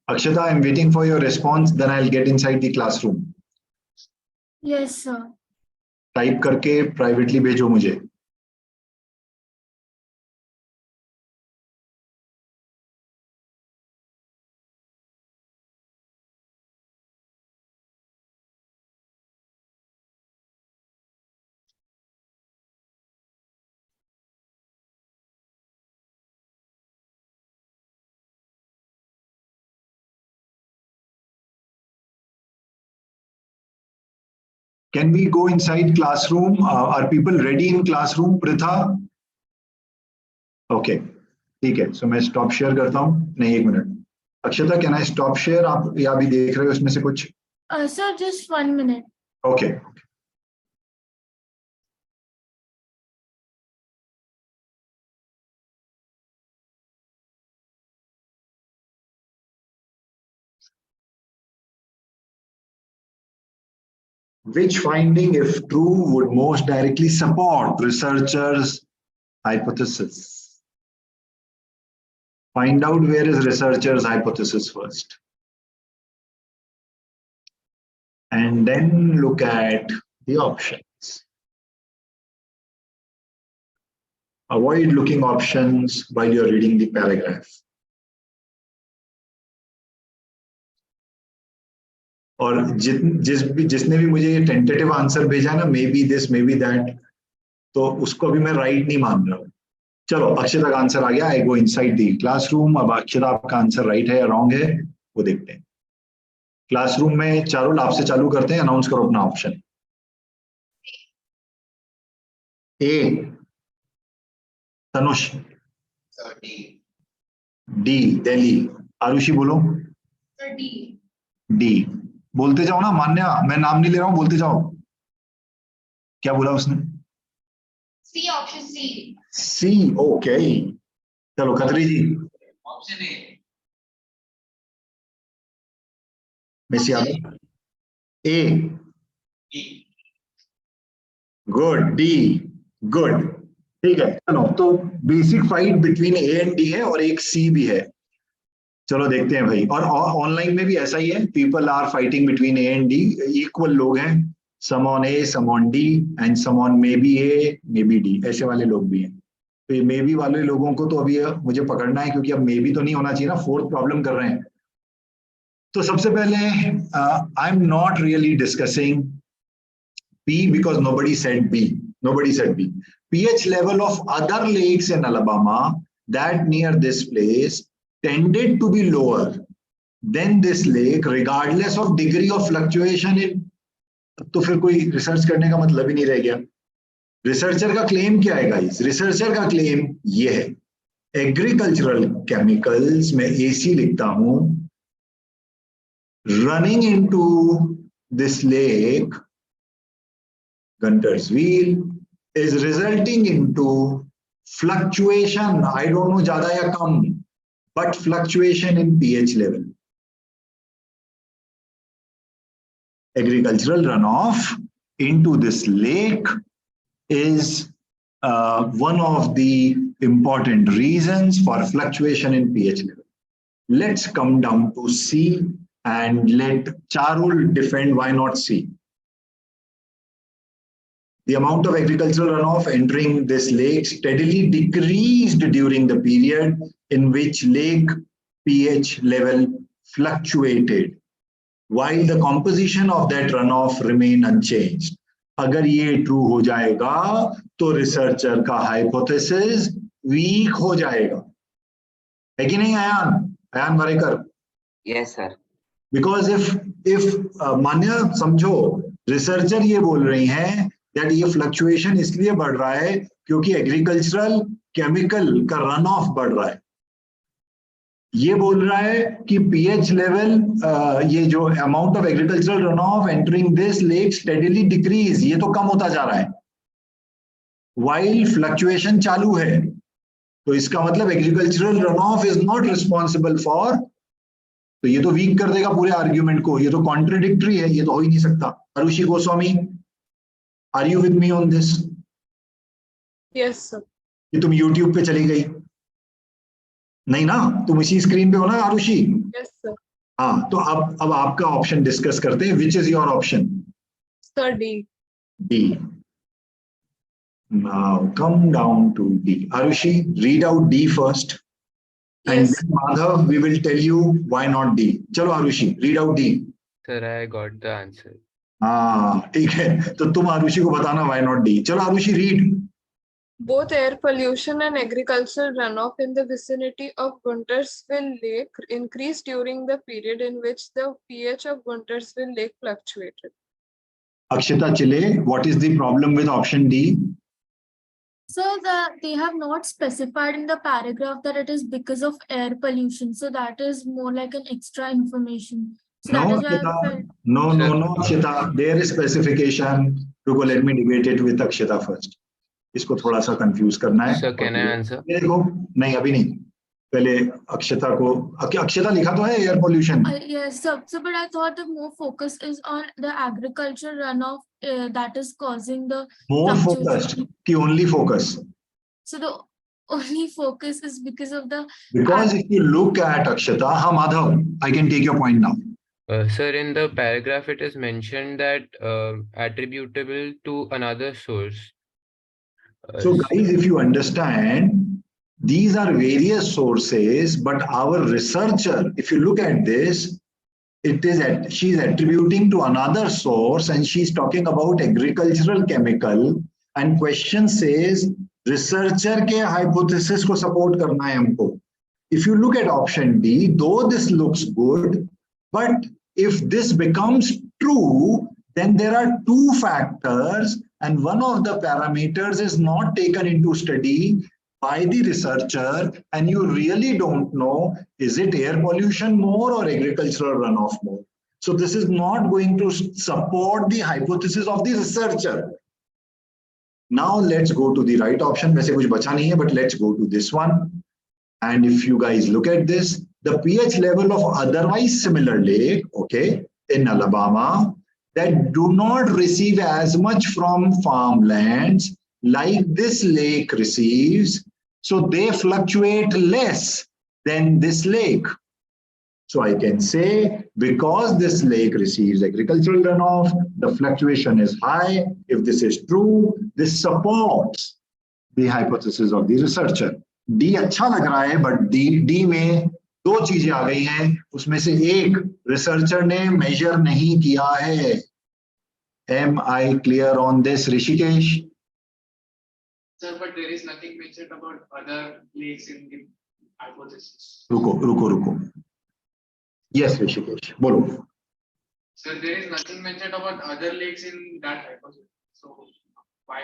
Speaker 1: Akshata, I'm waiting for your response, then I'll get inside the classroom.
Speaker 11: Yes, sir.
Speaker 1: Type करके privately भेजो मुझे। Can we go inside classroom? Are people ready in classroom? Pritha? Okay, ठीक है. So मैं stop share करता हूँ. नहीं, एक minute. Akshata, can I stop share? आप या भी देख रहे हो इसमें से कुछ?
Speaker 11: Sir, just 1 minute.
Speaker 1: Okay. Which finding, if true, would most directly support researchers' hypothesis? Find out where is researchers' hypothesis first. And then look at the options. Avoid looking options while you're reading the paragraph. और जिसने भी मुझे ये tentative answer भेजा ना, may be this may be that, तो उसको अभी मैं राइट नहीं मान रहा हूँ. चलो, अक्षता का आंसर आ गया. आई गो इनसाइड द क्लासरूम. अब अक्षता आपका आंसर राइट है या रॉन्ग है वो देखते हैं. क्लासरूम में चारुल आपसे चालू करते हैं. अनाउंस करो अपना ऑप्शन. ए. तनुष. डी. दिल्ली. आरुषि बोलो. डी. बोलते जाओ ना मान्या, मैं नाम नहीं ले रहा हूं, बोलते जाओ. क्या बोला उसने?
Speaker 3: सी, ऑप्शन सी.
Speaker 1: सी. ओके, चलो Khatri ji.
Speaker 5: Option A.
Speaker 1: Miss Yadav. A. Good. D. Good. ठीक है. चलो, तो basic fight between A and D है और एक सी भी है. चलो देखते हैं भाई. और ऑनलाइन में भी ऐसा ही है. People are fighting between A and D. Equal लोग हैं. Some on A, some on D and some on maybe A, maybe D. ऐसे वाले लोग भी हैं. तो ये मे बी वाले लोगों को तो अभी मुझे पकड़ना है, क्योंकि अब मे बी तो नहीं होना चाहिए ना. फोर्थ प्रॉब्लम कर रहे हैं. तो सबसे पहले आई am not really discussing P because nobody said B. Nobody said B. pH level of other lakes in Alabama that near this place tended to be lower than this lake regardless of degree of fluctuation in. तो फिर कोई research करने का मतलब ही नहीं रह गया. Researcher का क्लेम क्या है गाइस? रिसर्चर का क्लेम ये है, एग्रीकल्चरल केमिकल्स में AC लिखता हूं, running into this lake Gunter's wheel is resulting into fluctuation. I don't know ज़्यादा या कम, but fluctuation in pH level. Agricultural runoff into this lake is one of the important reasons for fluctuation in pH level. Let's come down to C and let Charul defend why not C. The amount of agricultural runoff entering this lake steadily decreased during the period in which lake pH level fluctuated, while the composition of that runoff remained unchanged. अगर ये true हो जाएगा तो researcher का hypothesis week हो जाएगा. है कि नहीं Ayan Warekar?
Speaker 8: Yes, sir.
Speaker 1: Because if मान्य समझो, रिसर्चर ये बोल रही हैं that ये फ्लक्चुएशन इसलिए बढ़ रहा है क्योंकि एग्रीकल्चरल केमिकल का रन ऑफ बढ़ रहा है. ये बोल रहा है कि पीएच लेवल, ये जो amount of agricultural run of entering this lake steadily decrease, ये तो कम होता जा रहा है वाइल फ्लक्चुएशन चालू है. तो इसका मतलब agricultural run of is not responsible for. तो ये तो वीक कर देगा पूरे आर्ग्यूमेंट को. ये तो कॉन्ट्रडिक्टरी है, ये तो हो ही नहीं सकता. Arushi Goswami, Are you with me on this?
Speaker 6: Yes, sir.
Speaker 1: कि तुम YouTube पे चली गई? नहीं ना, तुम इसी स्क्रीन पे हो ना आरुषि?
Speaker 6: Yes, sir.
Speaker 1: हाँ, तो अब आपका ऑप्शन डिस्कस करते हैं. Which is your option?
Speaker 6: Sir, D.
Speaker 1: D. Now come down to D. Arushi, read out D first. And
Speaker 6: Yes.
Speaker 1: then Madhav, we will tell you why not D. चलो Arushi, read out D.
Speaker 10: Sir, I got the answer.
Speaker 1: हाँ ठीक है, तो तुम आरुषि को बताना why not D. चलो Arushi, read.
Speaker 6: Both air pollution and agricultural runoff in the vicinity of Guntersville Lake increased during the period in which the pH of Guntersville Lake fluctuated.
Speaker 1: Akshita Chile, what is the problem with option D?
Speaker 11: So they have not specified in the paragraph that it is because of air pollution. So that is more like an extra information. So that
Speaker 1: No,
Speaker 11: is why I
Speaker 1: Akshita.
Speaker 11: felt.
Speaker 1: No, Akshita. There is specification. रुको, let me debate it with Akshita first. इसको थोड़ा सा confuse करना है.
Speaker 10: Sir, can I answer?
Speaker 1: ये देखो, नहीं अभी नहीं. पहले अक्षता को, अक्षता लिखा तो है air pollution.
Speaker 11: Yes, so but I thought the more focus is on the agriculture runoff that is causing the
Speaker 1: More
Speaker 11: fluctuation.
Speaker 1: focused कि only focus.
Speaker 11: So the only focus is because of the.
Speaker 1: Because if you look at Akshata, हाँ Madhav, I can take your point now.
Speaker 10: Sir, in the paragraph, it is mentioned that attributable to another source.
Speaker 1: So guys, if you understand, these are various sources, but our researcher, if you look at this, it is she's attributing to another source and she's talking about agricultural chemical, and question says researcher के hypothesis को support करना है हमको. If you look at option D, though this looks good, but if this becomes true, then there are two factors and one of the parameters is not taken into study by the researcher, and you really don't know, is it air pollution more or agricultural runoff more? So this is not going to support the hypothesis of the researcher. Now let's go to the right option. वैसे कुछ बचा नहीं है, but let's go to this one. And if you guys look at this, the pH level of otherwise similar lake, okay, in Alabama, that do not receive as much from farmlands like this lake receives, so they fluctuate less than this lake. So I can say because this lake receives agricultural runoff, the fluctuation is high. If this is true, this supports the hypothesis of the researcher. D अच्छा लग रहा है, but D में दो चीजें आ गई हैं, उसमें से एक रिसर्चर ने मेजर नहीं किया है. Am I clear on this, Rishikesh?
Speaker 4: Sir, but there is nothing mentioned about other lakes in the hypothesis.
Speaker 1: रुको. Yes, Rishikesh, बोलो.
Speaker 4: Sir, there is nothing mentioned about other lakes in that hypothesis. So why?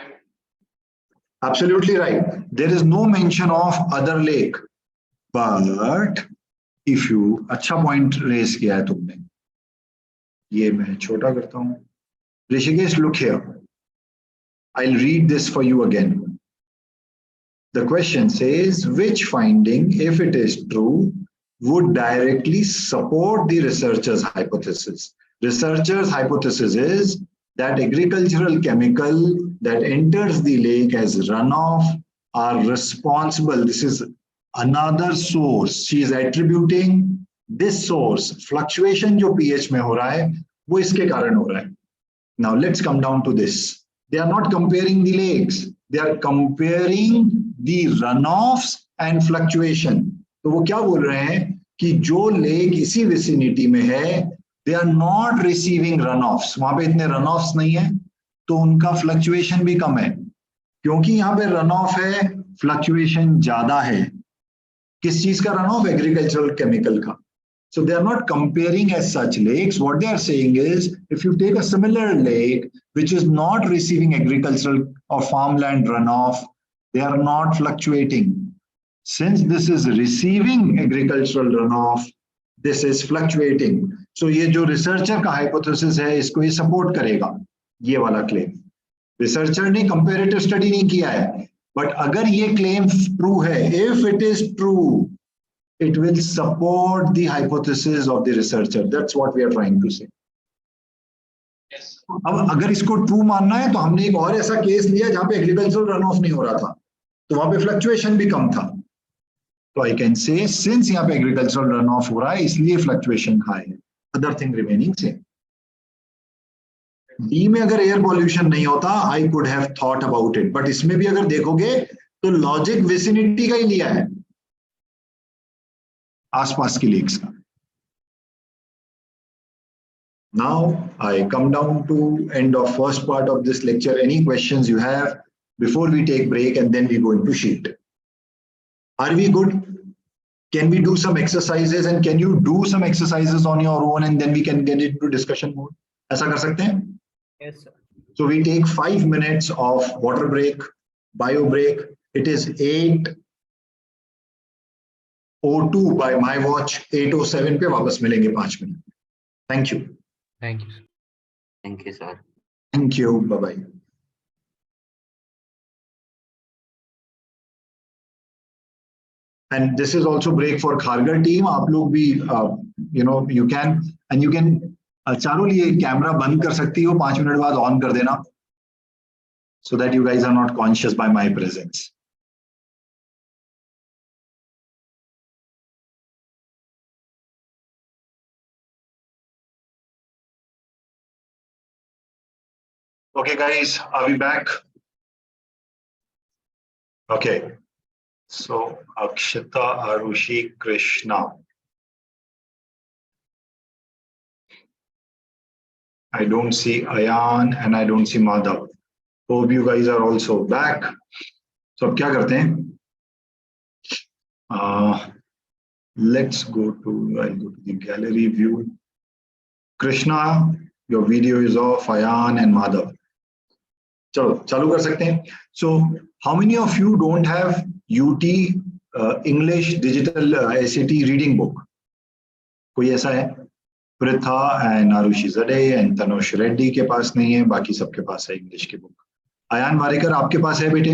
Speaker 1: Absolutely right. There is no mention of other lake. But if you, अच्छा point raise किया है तुमने. ये मैं छोटा करता हूँ. Rishikesh, look here. I'll read this for you again. The question says, which finding, if it is true, would directly support the researcher's hypothesis? Researcher's hypothesis is that agricultural chemical that enters the lake as runoff are responsible. This is another source. She is attributing this source. Fluctuation जो pH में हो रहा है, वो इसके कारण हो रहा है. Now let's come down to this. They are not comparing the lakes. They are comparing the runoffs and fluctuation. तो वो क्या बोल रहे हैं कि जो लेक इसी विसिनिटी में है, they are not receiving runoffs. वहां पे इतने runoffs नहीं है, तो उनका fluctuation भी कम है. क्योंकि यहाँ पे runoff है, fluctuation ज्यादा है. किस चीज का runoff? Agricultural chemical का. So they are not comparing as such lakes. What they are saying is, if you take a similar lake which is not receiving agricultural or farmland runoff, they are not fluctuating. Since this is receiving agricultural runoff, this is fluctuating. So ये जो researcher का hypothesis है, इसको ये support करेगा, ये वाला claim. Researcher ने comparative study नहीं किया है, but अगर ये claim true है, if it is true, it will support the hypothesis of the researcher. That's what we are trying to say.
Speaker 4: Yes.
Speaker 1: अब अगर इसको ट्रू मानना है तो हमने एक और ऐसा केस लिया जहां पे एग्रीकल्चरल रन ऑफ नहीं हो रहा था, तो वहां पे फ्लक्चुएशन भी कम था. तो आई कैन से सिंस यहाँ पे एग्रीकल्चरल रन ऑफ हो रहा है, इसलिए फ्लक्चुएशन हाई है. Other thing remaining same. D में अगर एयर पॉल्यूशन नहीं होता, I could have thought about it, but इसमें भी अगर देखोगे तो लॉजिक विसिनिटी का ही लिया है, आसपास की लेक्स का. Now I come down to end of first part of this lecture. Any questions you have before we take break and then we go into sheet? Are we good? Can we do some exercises and can you do some exercises on your own and then we can get into discussion mode? ऐसा कर सकते हैं?
Speaker 9: Yes, sir.
Speaker 1: So we take 5 minutes of water break, bio break. It is 8:02 by my watch. 8:07 पे वापस मिलेंगे 5 minute. Thank you.
Speaker 10: Thank you.
Speaker 8: Thank you, sir.
Speaker 1: Thank you. Bye bye. And this is also break for Khargar team. आप लोग भी you can चारों लिए camera बंद कर सकती हो, 5 मिनट बाद ऑन कर देना, so that you guys are not conscious by my presence. Okay, guys, are we back? Okay. So Akshita, Arushi, Krishna. I don't see Ayan and I don't see Madhav. Hope you guys are also back. So अब क्या करते हैं? Let's go to, I'll go to the gallery view. Krishna, your video is off. Ayan and Madhav. चलो चालू कर सकते हैं. So how many of you don't have UT English digital SAT reading book? कोई ऐसा है? Pritha and Arushi Zade and Tanush Reddy के पास नहीं है, बाकी सबके पास है इंग्लिश की बुक. आयान वारेकर आपके पास है बेटे?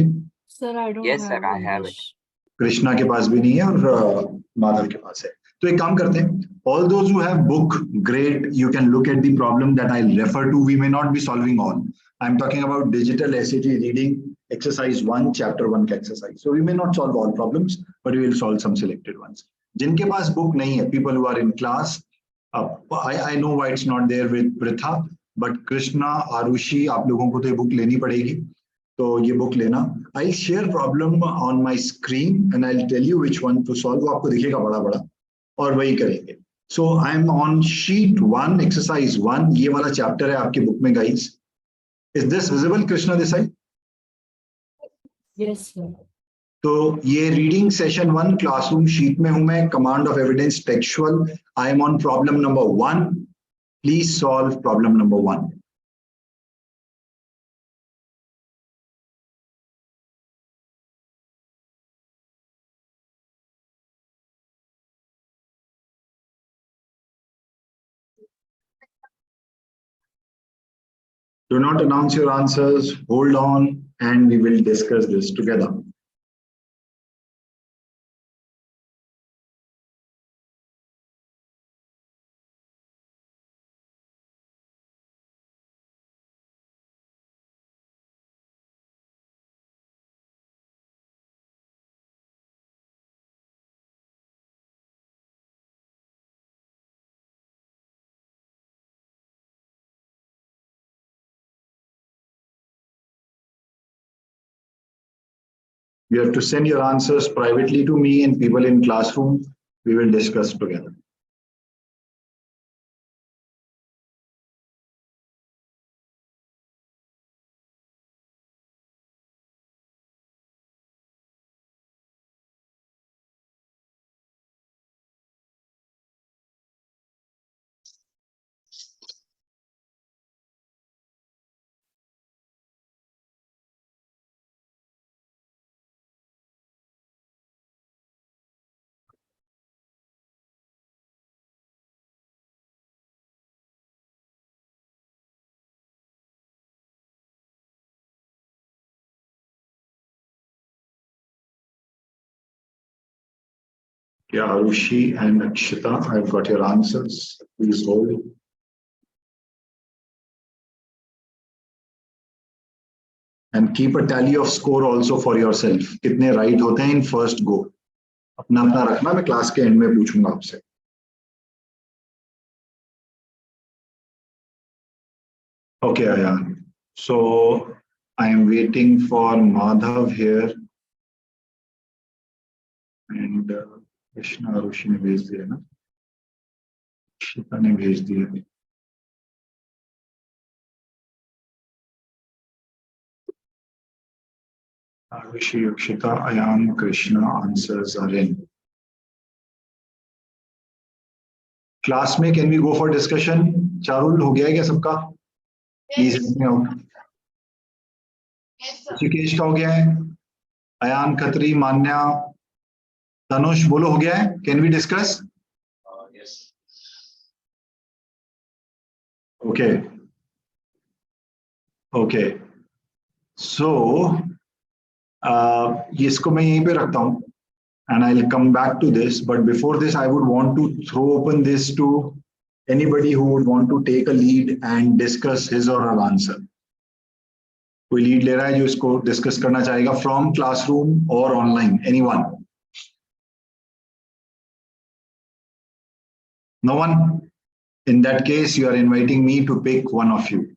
Speaker 7: Sir, I don't
Speaker 8: Yes,
Speaker 7: have
Speaker 8: sir, I have it.
Speaker 7: English.
Speaker 1: Krishna के पास भी नहीं है और माधव के पास है. तो एक काम करते हैं. All those who have book, great. You can look at the problem that I'll refer to. We may not be solving all. I'm talking about digital SAT reading exercise 1, chapter 1 का exercise. So we may not solve all problems, but we will solve some selected ones. जिनके पास book नहीं है, people who are in class, I know why it's not there with Pritha, but Krishna, Arushi, आप लोगों को तो ये book लेनी पड़ेगी. तो ये book लेना. I'll share problem on my screen and I'll tell you which one to solve. वो आपको दिखेगा बड़ा बड़ा और वही करेंगे. So I'm on sheet 1, exercise 1. ये वाला chapter है आपकी book में, guys. Is this visible, Krishna Desai?
Speaker 7: Yes, sir.
Speaker 1: तो ये रीडिंग सेशन 1 क्लासरूम शीट में हूं मैं. Command of evidence textual. I am on problem number 1. Please solve problem number 1. Do not announce your answers. Hold on and we will discuss this together. You have to send your answers privately to me and people in classroom. We will discuss together. Yeah, Arushi and Akshita, I've got your answers. Please hold. And keep a tally of score also for yourself. कितने right होते हैं in first go. अपना अपना रखना, मैं class के and में पूछूंगा आपसे. Okay, Ayan. So I am waiting for Madhav here. And Krishna Arushi ने भेज दिया ना. Shita ने भेज दिया. Arushi, Akshita, Ayan, Krishna, answers are in. Class में can we go for discussion? Charul हो गया है क्या सबका? Please help me out.
Speaker 3: Yes, sir.
Speaker 1: Rishikesh का हो गया है, अयान खत्री, मान्या, तनुष बोलो हो गया है. Can we discuss?
Speaker 2: Yes.
Speaker 1: Okay. Okay. So इसको मैं यहीं पे रखता हूँ. And I'll come back to this. But before this, I would want to throw open this to anybody who would want to take a lead and discuss his or her answer. कोई lead ले रहा है जो इसको discuss करना चाहेगा from classroom और online? Anyone? No one? In that case, you are inviting me to pick one of you.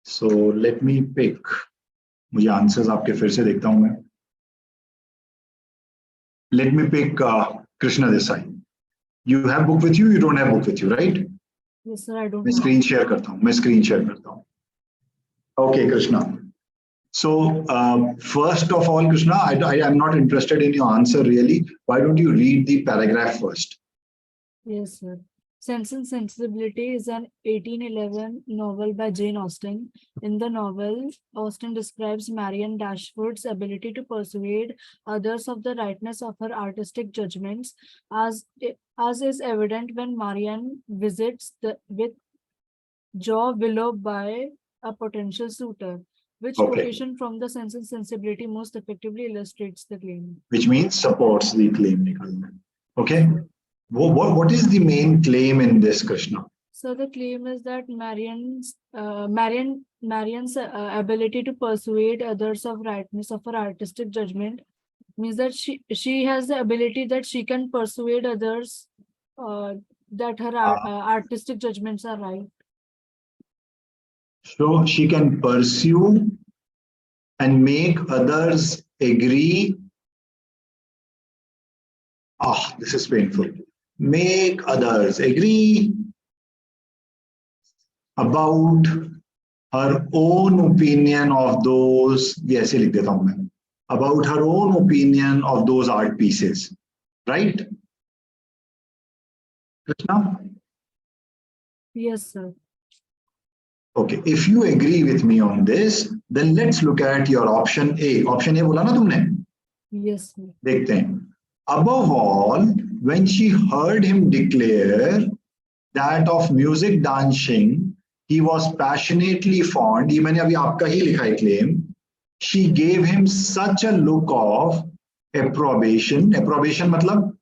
Speaker 1: So let me pick. मुझे आंसर्स आपके फिर से देखता हूं मैं. Let me pick Krishna Desai. You have book with you? You don't have book with you, right?
Speaker 7: Yes, sir, I don't
Speaker 1: मैं
Speaker 7: know.
Speaker 1: Screen share करता हूँ. मैं स्क्रीन शेयर करता हूँ. Okay, Krishna. So first of all, Krishna, I am not interested in your answer really. Why don't you read the paragraph first?
Speaker 7: Yes, sir. Sense and Sensibility is an 1811 novel by Jane Austen. In the novel, Austen describes Marianne Dashwood's ability to persuade others of the rightness of her artistic judgments, as is evident when Marianne visits with jaw willow by a potential suitor. Which
Speaker 1: Okay.
Speaker 7: quotation from the Sense and Sensibility most effectively illustrates the claim?
Speaker 1: Which means supports the claim. निकालना. Okay. What is the main claim in this, Krishna?
Speaker 7: So the claim is that Marianne's ability to persuade others of rightness of her artistic judgment means that she has the ability that she can persuade others that her artistic judgments are right.
Speaker 1: So she can pursue and make others agree. This is painful. Make others agree about her own opinion of those. ये ऐसे लिख देता हूं मैं. About her own opinion of those art pieces, right? Krishna?
Speaker 7: Yes, sir.
Speaker 1: Okay, if you agree with me on this, then let's look at your option A. Option A बोला ना तुमने?
Speaker 7: Yes, sir.
Speaker 1: देखते हैं. Above all, when she heard him declare that of music dancing he was passionately fond, ये मैंने अभी आपका ही लिखा है claim. She gave him such a look of approbation. Approbation मतलब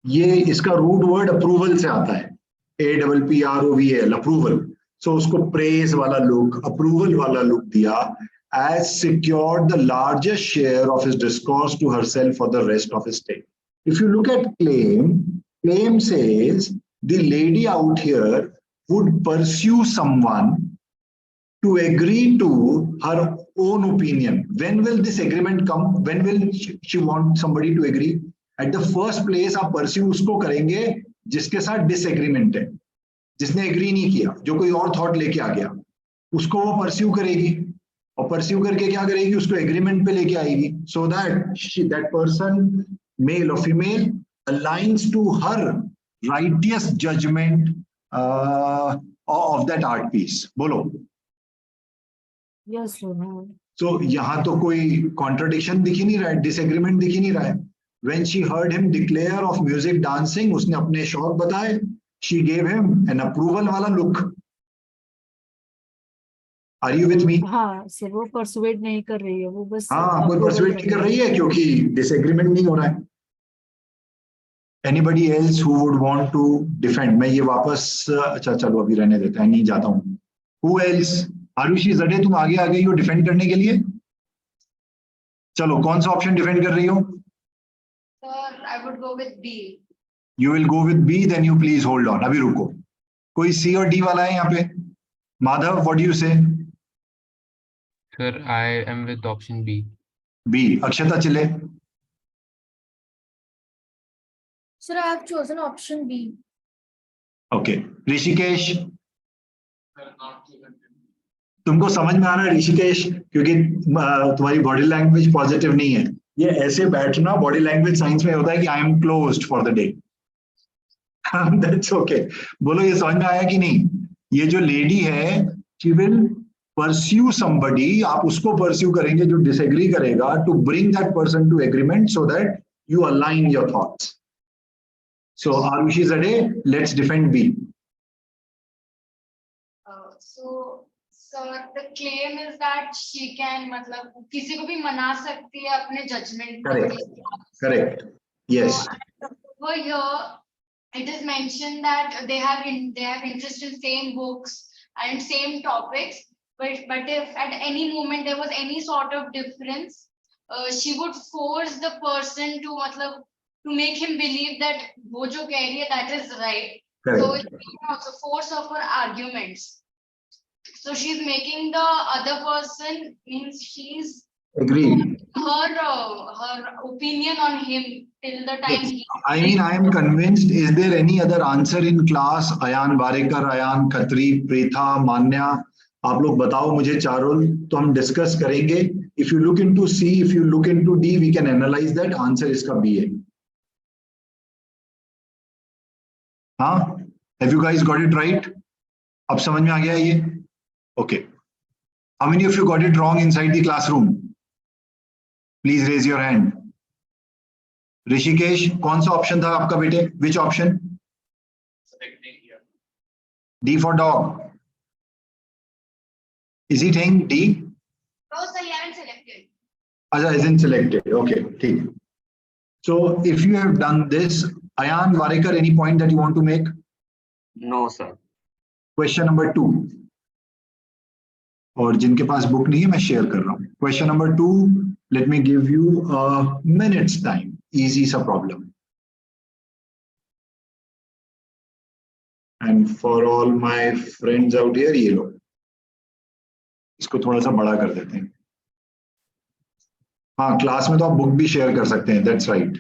Speaker 1: ये इसका रूट वर्ड अप्रूवल से आता है. APPROVAL, approval. So उसको praise वाला look, approval वाला look दिया, as secured the largest share of his discourse to herself for the rest of his stay. If you look at claim says the lady out here would pursue someone to agree to her own opinion. When will this agreement come? When will she want somebody to agree? At the first place, आप pursue उसको करेंगे जिसके साथ disagreement है, जिसने agree नहीं किया, जो कोई और thought लेके आ गया, उसको वो pursue करेगी, और pursue करके क्या करेगी, उसको agreement पे लेके आएगी, so that that person, male or female, aligns to her righteous judgment of that art piece. बोलो.
Speaker 7: Yes, sir.
Speaker 1: So यहाँ तो कोई contradiction दिख ही नहीं रहा है, disagreement दिख ही नहीं रहा है. When she heard him declare of music dancing, उसने अपने शौक बताए. She gave him an approval वाला look. Are you with me?
Speaker 7: हाँ, सर वो persuade नहीं कर रही है, वो बस
Speaker 1: हाँ, कोई persuade नहीं कर रही है क्योंकि disagreement नहीं हो रहा है. Anybody else who would want to defend? मैं ये वापस अच्छा चलो अभी रहने देते हैं, नहीं जाता हूँ. Who else? आरुषि जडे तुम आगे आ गई हो डिफेंड करने के लिए. चलो कौन सा ऑप्शन डिफेंड कर रही हो?
Speaker 3: Sir, I would go with B.
Speaker 1: You will go with B, then you please hold on. अभी रुको. कोई C और D वाला है यहाँ पे? Madhav, what do you say?
Speaker 10: Sir, I am with option B.
Speaker 1: B. Akshata Chile.
Speaker 11: Sir, I have chosen option B.
Speaker 1: Okay. Rishikesh,
Speaker 4: Sir, not given.
Speaker 1: तुमको समझ में आ रहा है ऋषिकेश, क्योंकि तुम्हारी बॉडी लैंग्वेज पॉजिटिव नहीं है. ये ऐसे बैठना बॉडी लैंग्वेज साइंस में होता है कि I am closed for the day. That's okay. बोलो ये समझ में आया कि नहीं? ये जो लेडी है, शी विल परस्यू समबडी, आप उसको परस्यू करेंगे जो डिसएग्री करेगा, to bring that person to agreement so that you align your thoughts. So Arushi Zade, let's defend B.
Speaker 3: So the claim is that she can, मतलब किसी को भी मना सकती है अपने judgment में.
Speaker 1: Correct. Yes.
Speaker 3: So over here, it is mentioned that they have interest in same books and same topics, but if at any moment there was any sort of difference, she would force the person to, मतलब, to make him believe that वो जो कह रही है that is right.
Speaker 1: Correct.
Speaker 3: So it can also force of her arguments. So she's making the other person, means she's
Speaker 1: Agree.
Speaker 3: her opinion on him till the time
Speaker 1: Yes.
Speaker 3: he.
Speaker 1: I mean, I am convinced. Is there any other answer in class? Ayan Varekar, Ayan Khatri, Pretha, Manya. आप लोग बताओ मुझे चारों, तो हम discuss करेंगे. If you look into C, if you look into D, we can analyze that. Answer इसका B है. हाँ? Have you guys got it right? अब समझ में आ गया ये? Okay. How many of you got it wrong inside the classroom? Please raise your hand. Rishikesh, कौन सा ऑप्शन था आपका बेटे? Which option?
Speaker 4: Selecting here.
Speaker 1: D for dog. Is he saying D?
Speaker 3: No, sir, you haven't selected.
Speaker 1: Aja isn't selected. Okay, ठीक. So if you have done this, Ayan Varekar, any point that you want to make?
Speaker 8: No, sir.
Speaker 1: Question number 2. और जिनके पास book नहीं है मैं share कर रहा हूँ. Question number 2. Let me give you a minute's time. Easy सा problem. And for all my friends out here, ये लो. इसको थोड़ा सा बड़ा कर देते हैं. हाँ, क्लास में तो आप बुक भी शेयर कर सकते हैं. That's right.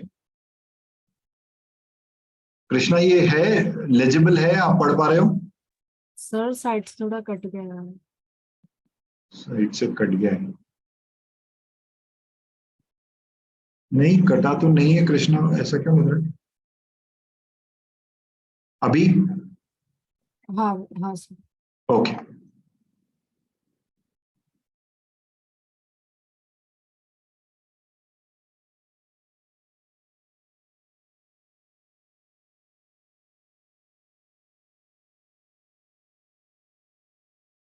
Speaker 1: कृष्णा, ये है लेजिबल है? आप पढ़ पा रहे हो?
Speaker 7: सर साइड से थोड़ा कट गया है.
Speaker 1: साइड से कट गया है. नहीं कटा तो नहीं है कृष्णा, ऐसा क्यों हो रहा है अभी?
Speaker 7: हाँ हाँ sir.
Speaker 1: Okay.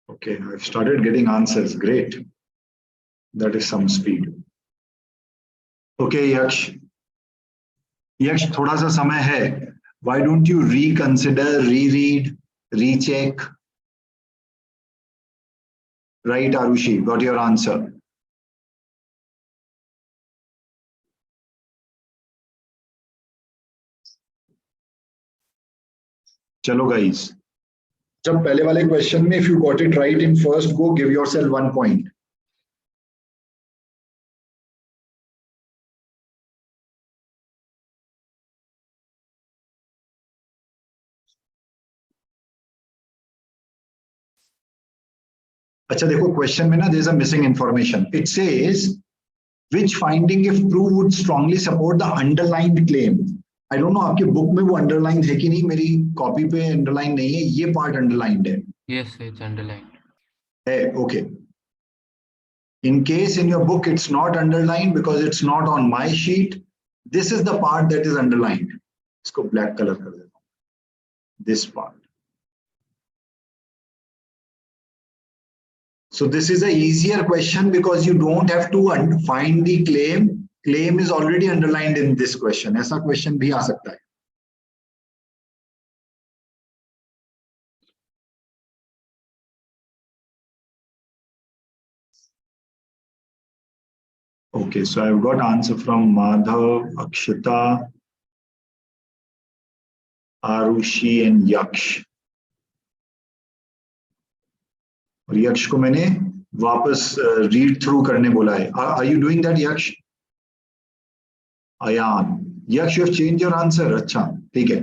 Speaker 1: Okay, I've started getting answers. Great. That is some speed. Okay, Yaksh. Yaksh, थोड़ा सा समय है. Why don't you reconsider, reread, recheck? Right, Arushi, got your answer. चलो guys. जब पहले वाले क्वेश्चन में if you got it right in first go, give yourself 1 point. अच्छा देखो क्वेश्चन में ना there is a missing information. It says which finding if true would strongly support the underlined claim. I don't know आपके book में वो underline है कि नहीं. मेरी कॉपी पे अंडरलाइन नहीं है. ये पार्ट अंडरलाइंड है.
Speaker 10: Yes, it's underlined.
Speaker 1: है okay. In case in your book it's not underlined because it's not on my sheet, this is the part that is underlined. इसको ब्लैक कलर कर देता हूँ. This part. So this is a easier question because you don't have to find the claim. Claim is already underlined in this question. ऐसा question भी आ सकता है. Okay, so I've got answer from Madhav, Akshita, Arushi and Yaksh. और यक्ष को मैंने वापस read through करने बोला है. Are you doing that, यक्ष? अयान, यक्ष, you have changed your answer. अच्छा ठीक है.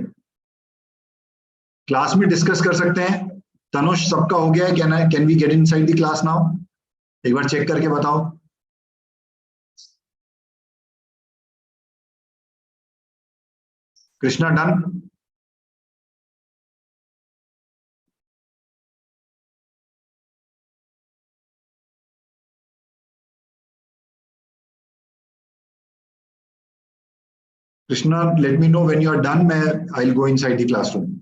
Speaker 1: क्लास में डिस्कस कर सकते हैं. तनुष, सबका हो गया है? Can we get inside the class now? एक बार चेक करके बताओ. Krishna, done? Krishna, let me know when you are done. I'll go inside the classroom.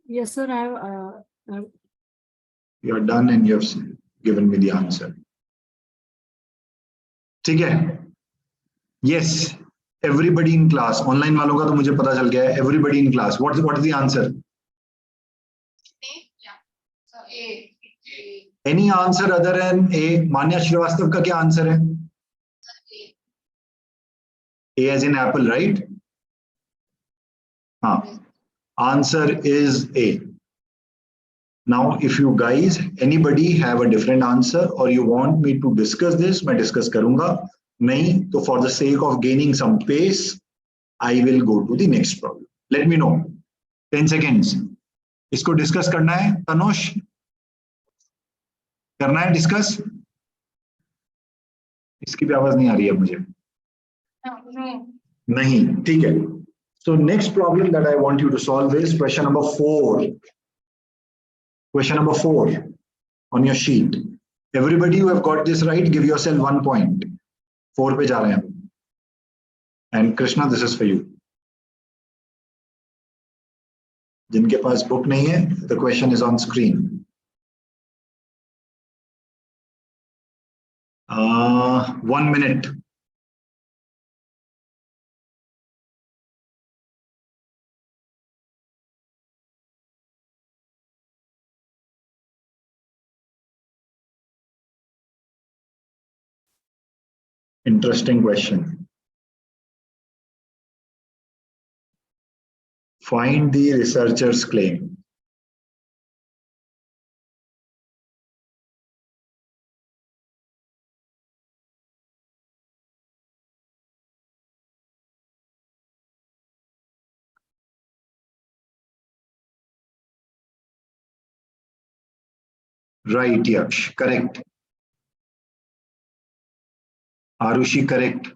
Speaker 7: Yes, sir. I've
Speaker 1: You are done and you have given me the answer. ठीक है? Yes. Everybody in class. Online वालों का तो मुझे पता चल गया है. Everybody in class. What is the answer?
Speaker 3: A, yeah. So A.
Speaker 1: Any answer other than A? मान्या श्रीवास्तव का क्या आंसर है?
Speaker 3: A.
Speaker 1: A as in apple, right? हाँ. Answer is A. Now, if you guys, anybody have a different answer or you want me to discuss this, मैं discuss करूँगा. नहीं, तो for the sake of gaining some pace, I will go to the next problem. Let me know. 10 seconds. इसको discuss करना है, तनुष? करना है discuss? इसकी भी आवाज नहीं आ रही है मुझे.
Speaker 3: No.
Speaker 1: नहीं, ठीक है. So next problem that I want you to solve is question number 4. Question number 4 on your sheet. Everybody who have got this right, give yourself 1 point. 4 पे जा रहे हैं. And Krishna, this is for you. जिनके पास book नहीं है, the question is on screen. 1 minute. Interesting question. Find the researcher's claim. Right, Yaksh, correct. Arushi, correct.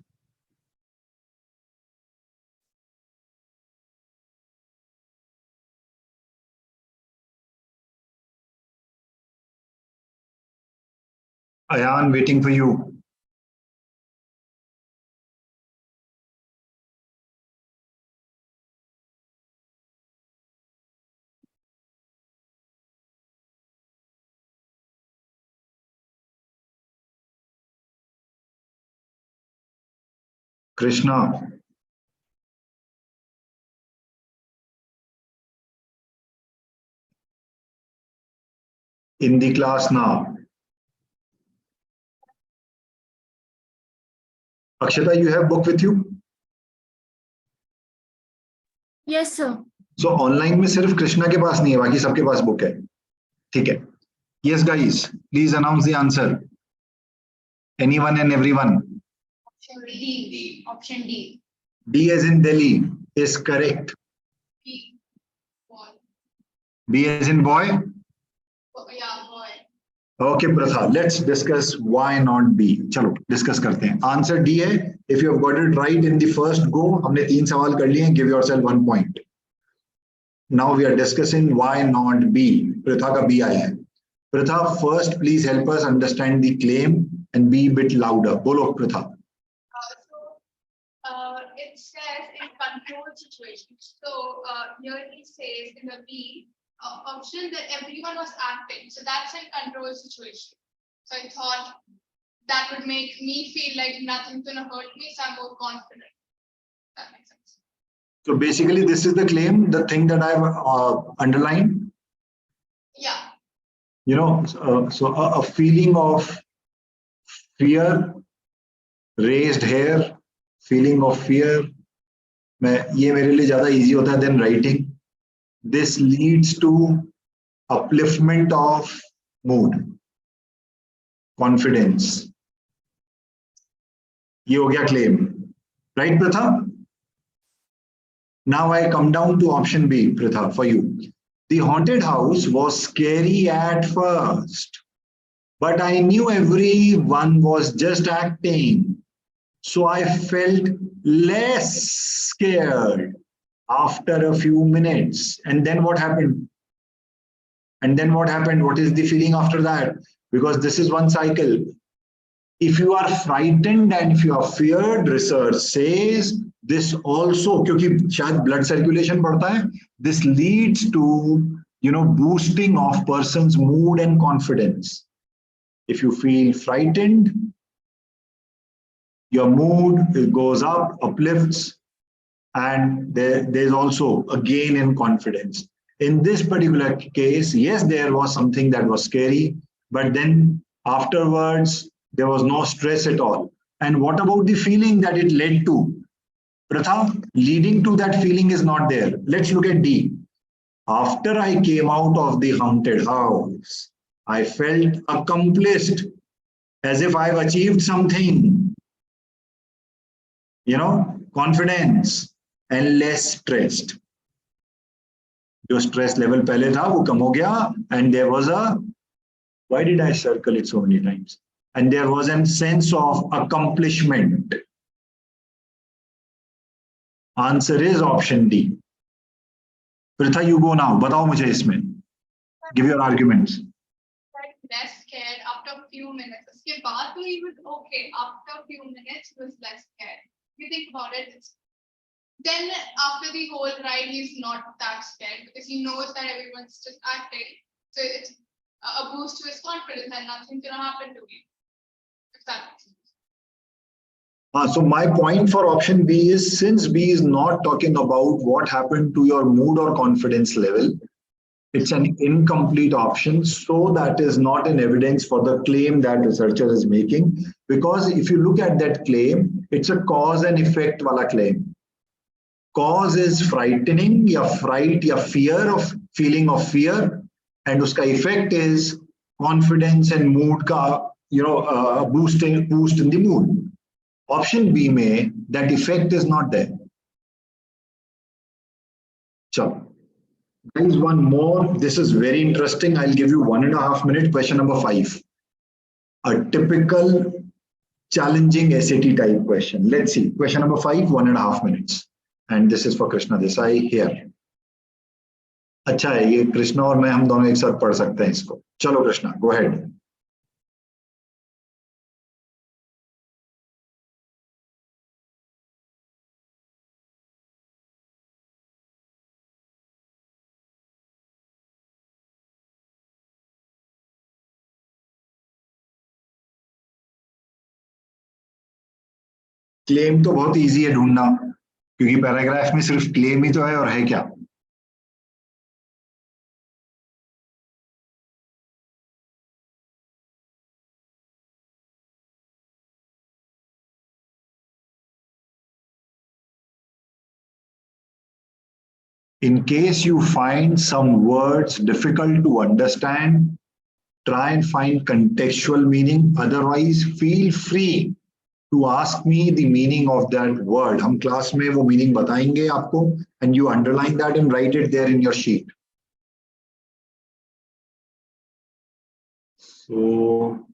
Speaker 1: Ayan, waiting for you. Krishna. In the class now. Akshata, you have book with you?
Speaker 11: Yes, sir.
Speaker 1: So online में सिर्फ कृष्णा के पास नहीं है, बाकी सबके पास book है. ठीक है. Yes, guys, please announce the answer. Anyone and everyone.
Speaker 3: Option D. Option D.
Speaker 1: D as in Delhi is correct.
Speaker 3: B. Boy.
Speaker 1: B as in boy.
Speaker 3: Yeah, boy.
Speaker 1: Okay, Pratha, let's discuss why not B. चलो discuss करते हैं. Answer D है. If you have got it right in the first go, हमने 3 सवाल कर लिए हैं. Give yourself 1 point. Now we are discussing why not B. Pratha का B आया है. Pratha, first please help us understand the claim and be a bit louder. बोलो Pratha.
Speaker 3: It says in controlled situations. So here it says in the B option that everyone was acting. So that's in controlled situation. So I thought that would make me feel like nothing's gonna hurt me, so I'm more confident. That makes sense.
Speaker 1: So basically, this is the claim, the thing that I've underlined.
Speaker 3: Yeah.
Speaker 1: You know, so a feeling of fear, raised hair, feeling of fear. ये मेरे लिए ज़्यादा easy होता है than writing. This leads to upliftment of mood, confidence. ये हो गया claim, right, Pratha? Now I come down to option B, Pratha, for you. The haunted house was scary at first, but I knew everyone was just acting. So I felt less scared after a few minutes. And then what happened? And then what happened? What is the feeling after that? Because this is one cycle. If you are frightened and if you are feared, research says This also, क्योंकि शायद blood circulation बढ़ता है, this leads to, boosting of person's mood and confidence. If you feel frightened, your mood goes up, uplifts, and there's also a gain in confidence. In this particular case, yes, there was something that was scary, but then afterwards, there was no stress at all. And what about the feeling that it led to? Pratha, leading to that feeling is not there. Let's look at D. After I came out of the haunted house, I felt accomplished, as if I've achieved something. Confidence and less stressed. जो stress level पहले था वो कम हो गया, and there was a, why did I circle it so many times? And there was a sense of accomplishment. Answer is option D. Pritha, you go now. बताओ मुझे इसमें. Give your arguments.
Speaker 3: Less scared after a few minutes. उसके बाद तो he was okay. After a few minutes, he was less scared. If you think about it, then after the whole ride, he's not that scared because he knows that everyone's just acting. So it's a boost to his confidence and nothing's gonna happen to him. If that makes sense.
Speaker 1: So my point for option B is, since B is not talking about what happened to your mood or confidence level, it's an incomplete option. So that is not an evidence for the claim that researcher is making. Because if you look at that claim, it's a cause and effect wala claim. Cause is frightening, ya fright, ya fear of feeling of fear, and uska effect is confidence and mood ka, boost in the mood. Option B may that effect is not there. Chalo. Guys, one more. This is very interesting. I'll give you 1.5 minutes. Question number 5. A typical challenging SAT type question. Let's see. Question number 5, 1.5 minutes. And this is for Krishna Desai here. अच्छा है, ये कृष्णा और मैं हम दोनों एक साथ पढ़ सकते हैं इसको. चलो कृष्णा, go ahead. क्लेम तो बहुत इजी है ढूंढना, क्योंकि पैराग्राफ में सिर्फ क्लेम ही तो है, और है क्या? In case you find some words difficult to understand, try and find contextual meaning. Otherwise, feel free to ask me the meaning of that word. हम class में वो meaning बताएंगे आपको, and you underline that and write it there in your sheet. So,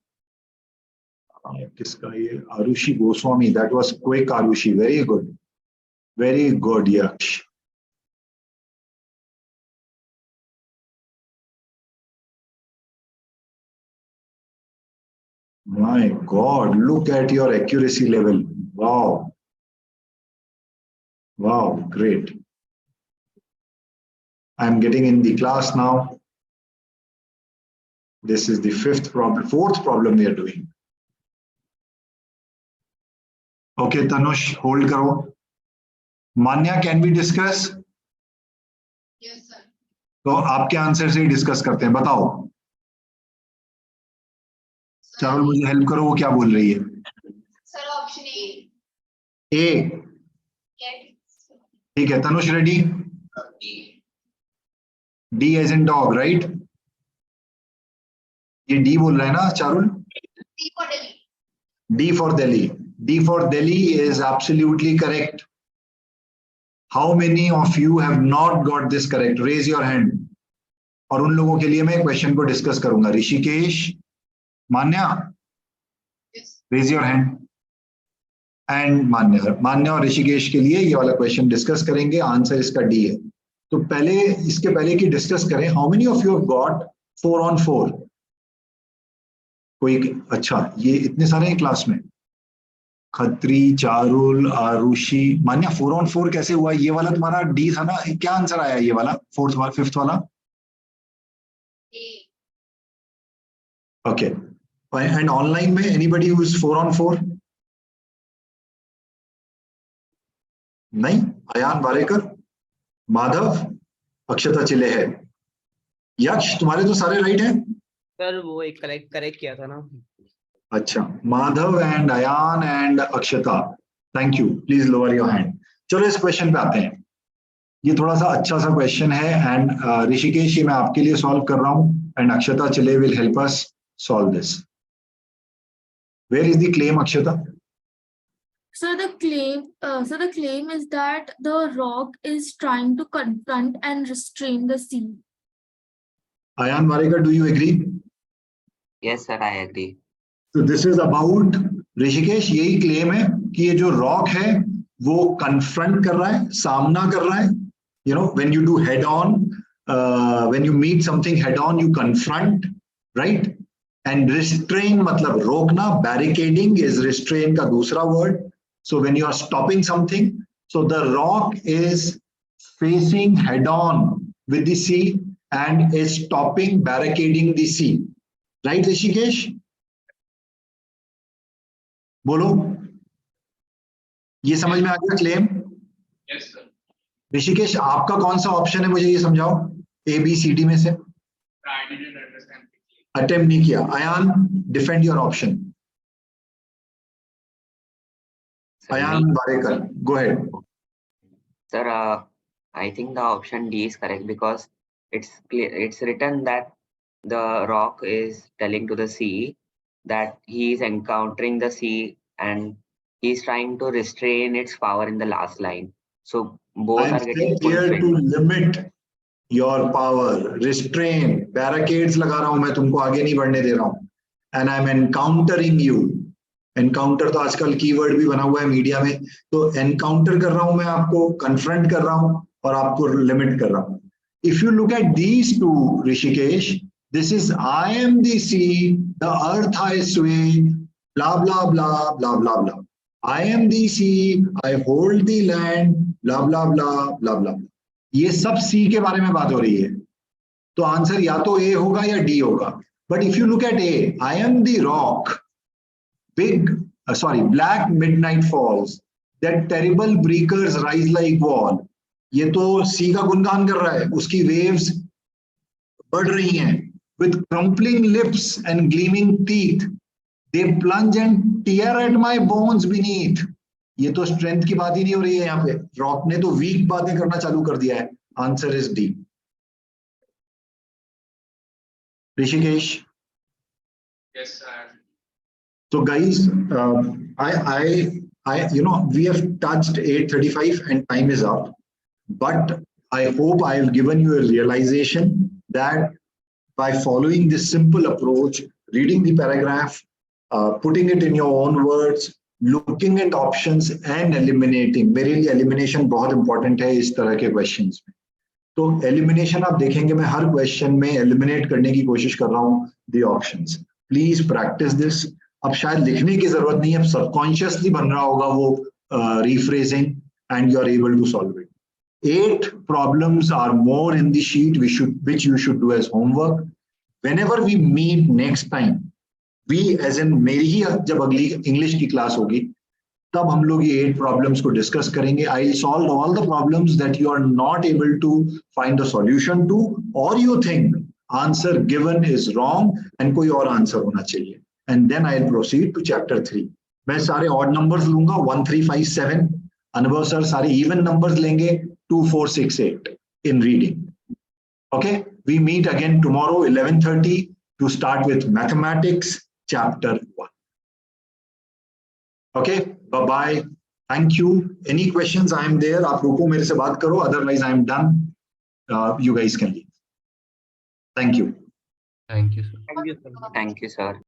Speaker 1: किसका ये? Arushi Goswami. That was quick, Arushi. Very good. Very good, Yaksh. My God, look at your accuracy level. Wow. Wow, great. I'm getting in the class now. This is the fourth problem we are doing. Okay, Tanush, hold karo. Manya, can we discuss?
Speaker 3: Yes, sir.
Speaker 1: तो आपके answer से ही discuss करते हैं. बताओ. चारुल मुझे help करो, वो क्या बोल रही है?
Speaker 3: Sir, option A.
Speaker 1: A.
Speaker 3: Yes.
Speaker 1: ठीक है, Tanush ready? D as in dog, right? ये D बोल रहा है ना Charul?
Speaker 3: D for Delhi.
Speaker 1: D for Delhi. D for Delhi is absolutely correct. How many of you have not got this correct? Raise your hand. और उन लोगों के लिए मैं क्वेश्चन को डिस्कस करूंगा. ऋषिकेश, मान्या, raise your hand. एंड मान्या और ऋषिकेश के लिए ये वाला क्वेश्चन डिस्कस करेंगे. आंसर इसका डी है. तो पहले इसके पहले की डिस्कस करें. How many of you have got 4 on 4? कोई? अच्छा, ये इतने सारे हैं क्लास में. खत्री, चारुल, आरुषि, मान्या 4 on 4 कैसे हुआ? ये वाला तुम्हारा डी था ना, क्या आंसर आया ये वाला फोर्थ वाला, फिफ्थ वाला? ओके, एंड ऑनलाइन में एनीबडी हु इज 4 on 4? नहीं, अयान वारेकर, माधव, अक्षता चिले है। यक्ष, तुम्हारे तो सारे राइट हैं।
Speaker 9: सर वो एक करेक्ट किया था ना।
Speaker 1: अच्छा, Madhav and Ayaan and Akshata, thank you. Please lower your hand. चलो इस क्वेश्चन पे आते हैं। ये थोड़ा सा अच्छा सा क्वेश्चन है एंड ऋषिकेश, ये मैं आपके लिए सॉल्व कर रहा हूं and Akshata Chile will help us solve this. Where is the claim, Akshata?
Speaker 11: So the claim is that the rock is trying to confront and restrain the sea.
Speaker 1: Ayan Varekar, do you agree?
Speaker 8: Yes, sir, I agree.
Speaker 1: So this is about, Rishikesh यही claim है कि ये जो rock है वो confront कर रहा है, सामना कर रहा है। You know, when you do head on, when you meet something head on, you confront, right? And restrain मतलब रोकना, barricading is restrain का दूसरा word. So when you are stopping something, so the rock is facing head on with the sea and is stopping, barricading the sea. Right, Rishikesh? बोलो, ये समझ में आ गया claim?
Speaker 4: Yes, sir.
Speaker 1: Rishikesh, आपका कौन सा ऑप्शन है, मुझे ये समझाओ, ए बी सी डी में से?
Speaker 4: I didn't understand.
Speaker 1: अटेम्प्ट नहीं किया। Ayaan, defend your option. Ayaan Warekar, go ahead.
Speaker 8: Sir, I think the option D is correct because it's written that the rock is telling to the sea that he is encountering the sea and he's trying to restrain its power in the last line. So both are getting
Speaker 1: here to
Speaker 8: fulfilled.
Speaker 1: limit your power, restrain, barricades लगा रहा हूं मैं, तुमको आगे नहीं बढ़ने दे रहा हूं, and I'm encountering you. Encounter तो आजकल कीवर्ड भी बना हुआ है मीडिया में, तो एनकाउंटर कर रहा हूं मैं आपको, कन्फ्रंट कर रहा हूं और आपको लिमिट कर रहा हूं। If you look at these two Rishikesh, this is I am the sea, the earth I sway, blah blah blah blah blah blah, I am the sea, I hold the land, blah blah blah blah blah. ये सब सी के बारे में बात हो रही है, तो आंसर या तो ए होगा या डी होगा। But if you look eight A, I am the rock, black midnight falls, that terrible breakers rise like wall, ये तो सी का गुणगान कर रहा है, उसकी वेव्स बढ़ रही हैं, with crumpling lips and gleaming teeth, they plunge and tear at my bones beneath। ये तो स्ट्रेंथ की बात ही नहीं हो रही है यहाँ पे, रॉक ने तो वीक बातें करना चालू कर दिया है। Answer is D. Rishikesh?
Speaker 4: Yes, sir.
Speaker 1: So guys, you know, we have touched 8:35 and time is up, but I hope I have given you a realization that by following this simple approach, reading the paragraph, putting it in your own words, looking at options and eliminating, मेरे लिए elimination बहुत important है इस तरह के questions में। तो elimination आप देखेंगे, मैं हर question में eliminate करने की कोशिश कर रहा हूँ the options. Please practice this. अब शायद लिखने की जरूरत नहीं है, अब सबकॉन्शियसली बन रहा होगा वो rephrasing and you are able to solve it. 8 problems are more in the sheet which you should do as homework. Whenever we meet next time, we as in मेरी ही जब अगली इंग्लिश की क्लास होगी तब हम लोग ये 8 प्रॉब्लम्स को डिस्कस करेंगे। I solve all the problems that you are not able to find the solution to, और you think answer given is wrong and कोई और आंसर होना चाहिए, and then I will proceed to chapter 3। मैं सारे ऑड नंबर्स लूंगा 1 3 5 7, अनुभव सर सारे इवन नंबर्स लेंगे 2 4 6 8 in reading. Okay, we meet again tomorrow 11:30 to start with mathematics chapter 1. Okay, bye bye, thank you. Any questions? I am there, आप रुको मेरे से बात करो, otherwise I am done. You guys can leave. Thank you.
Speaker 10: Thank you, sir.
Speaker 9: Thank you, sir.
Speaker 8: Thank you, sir.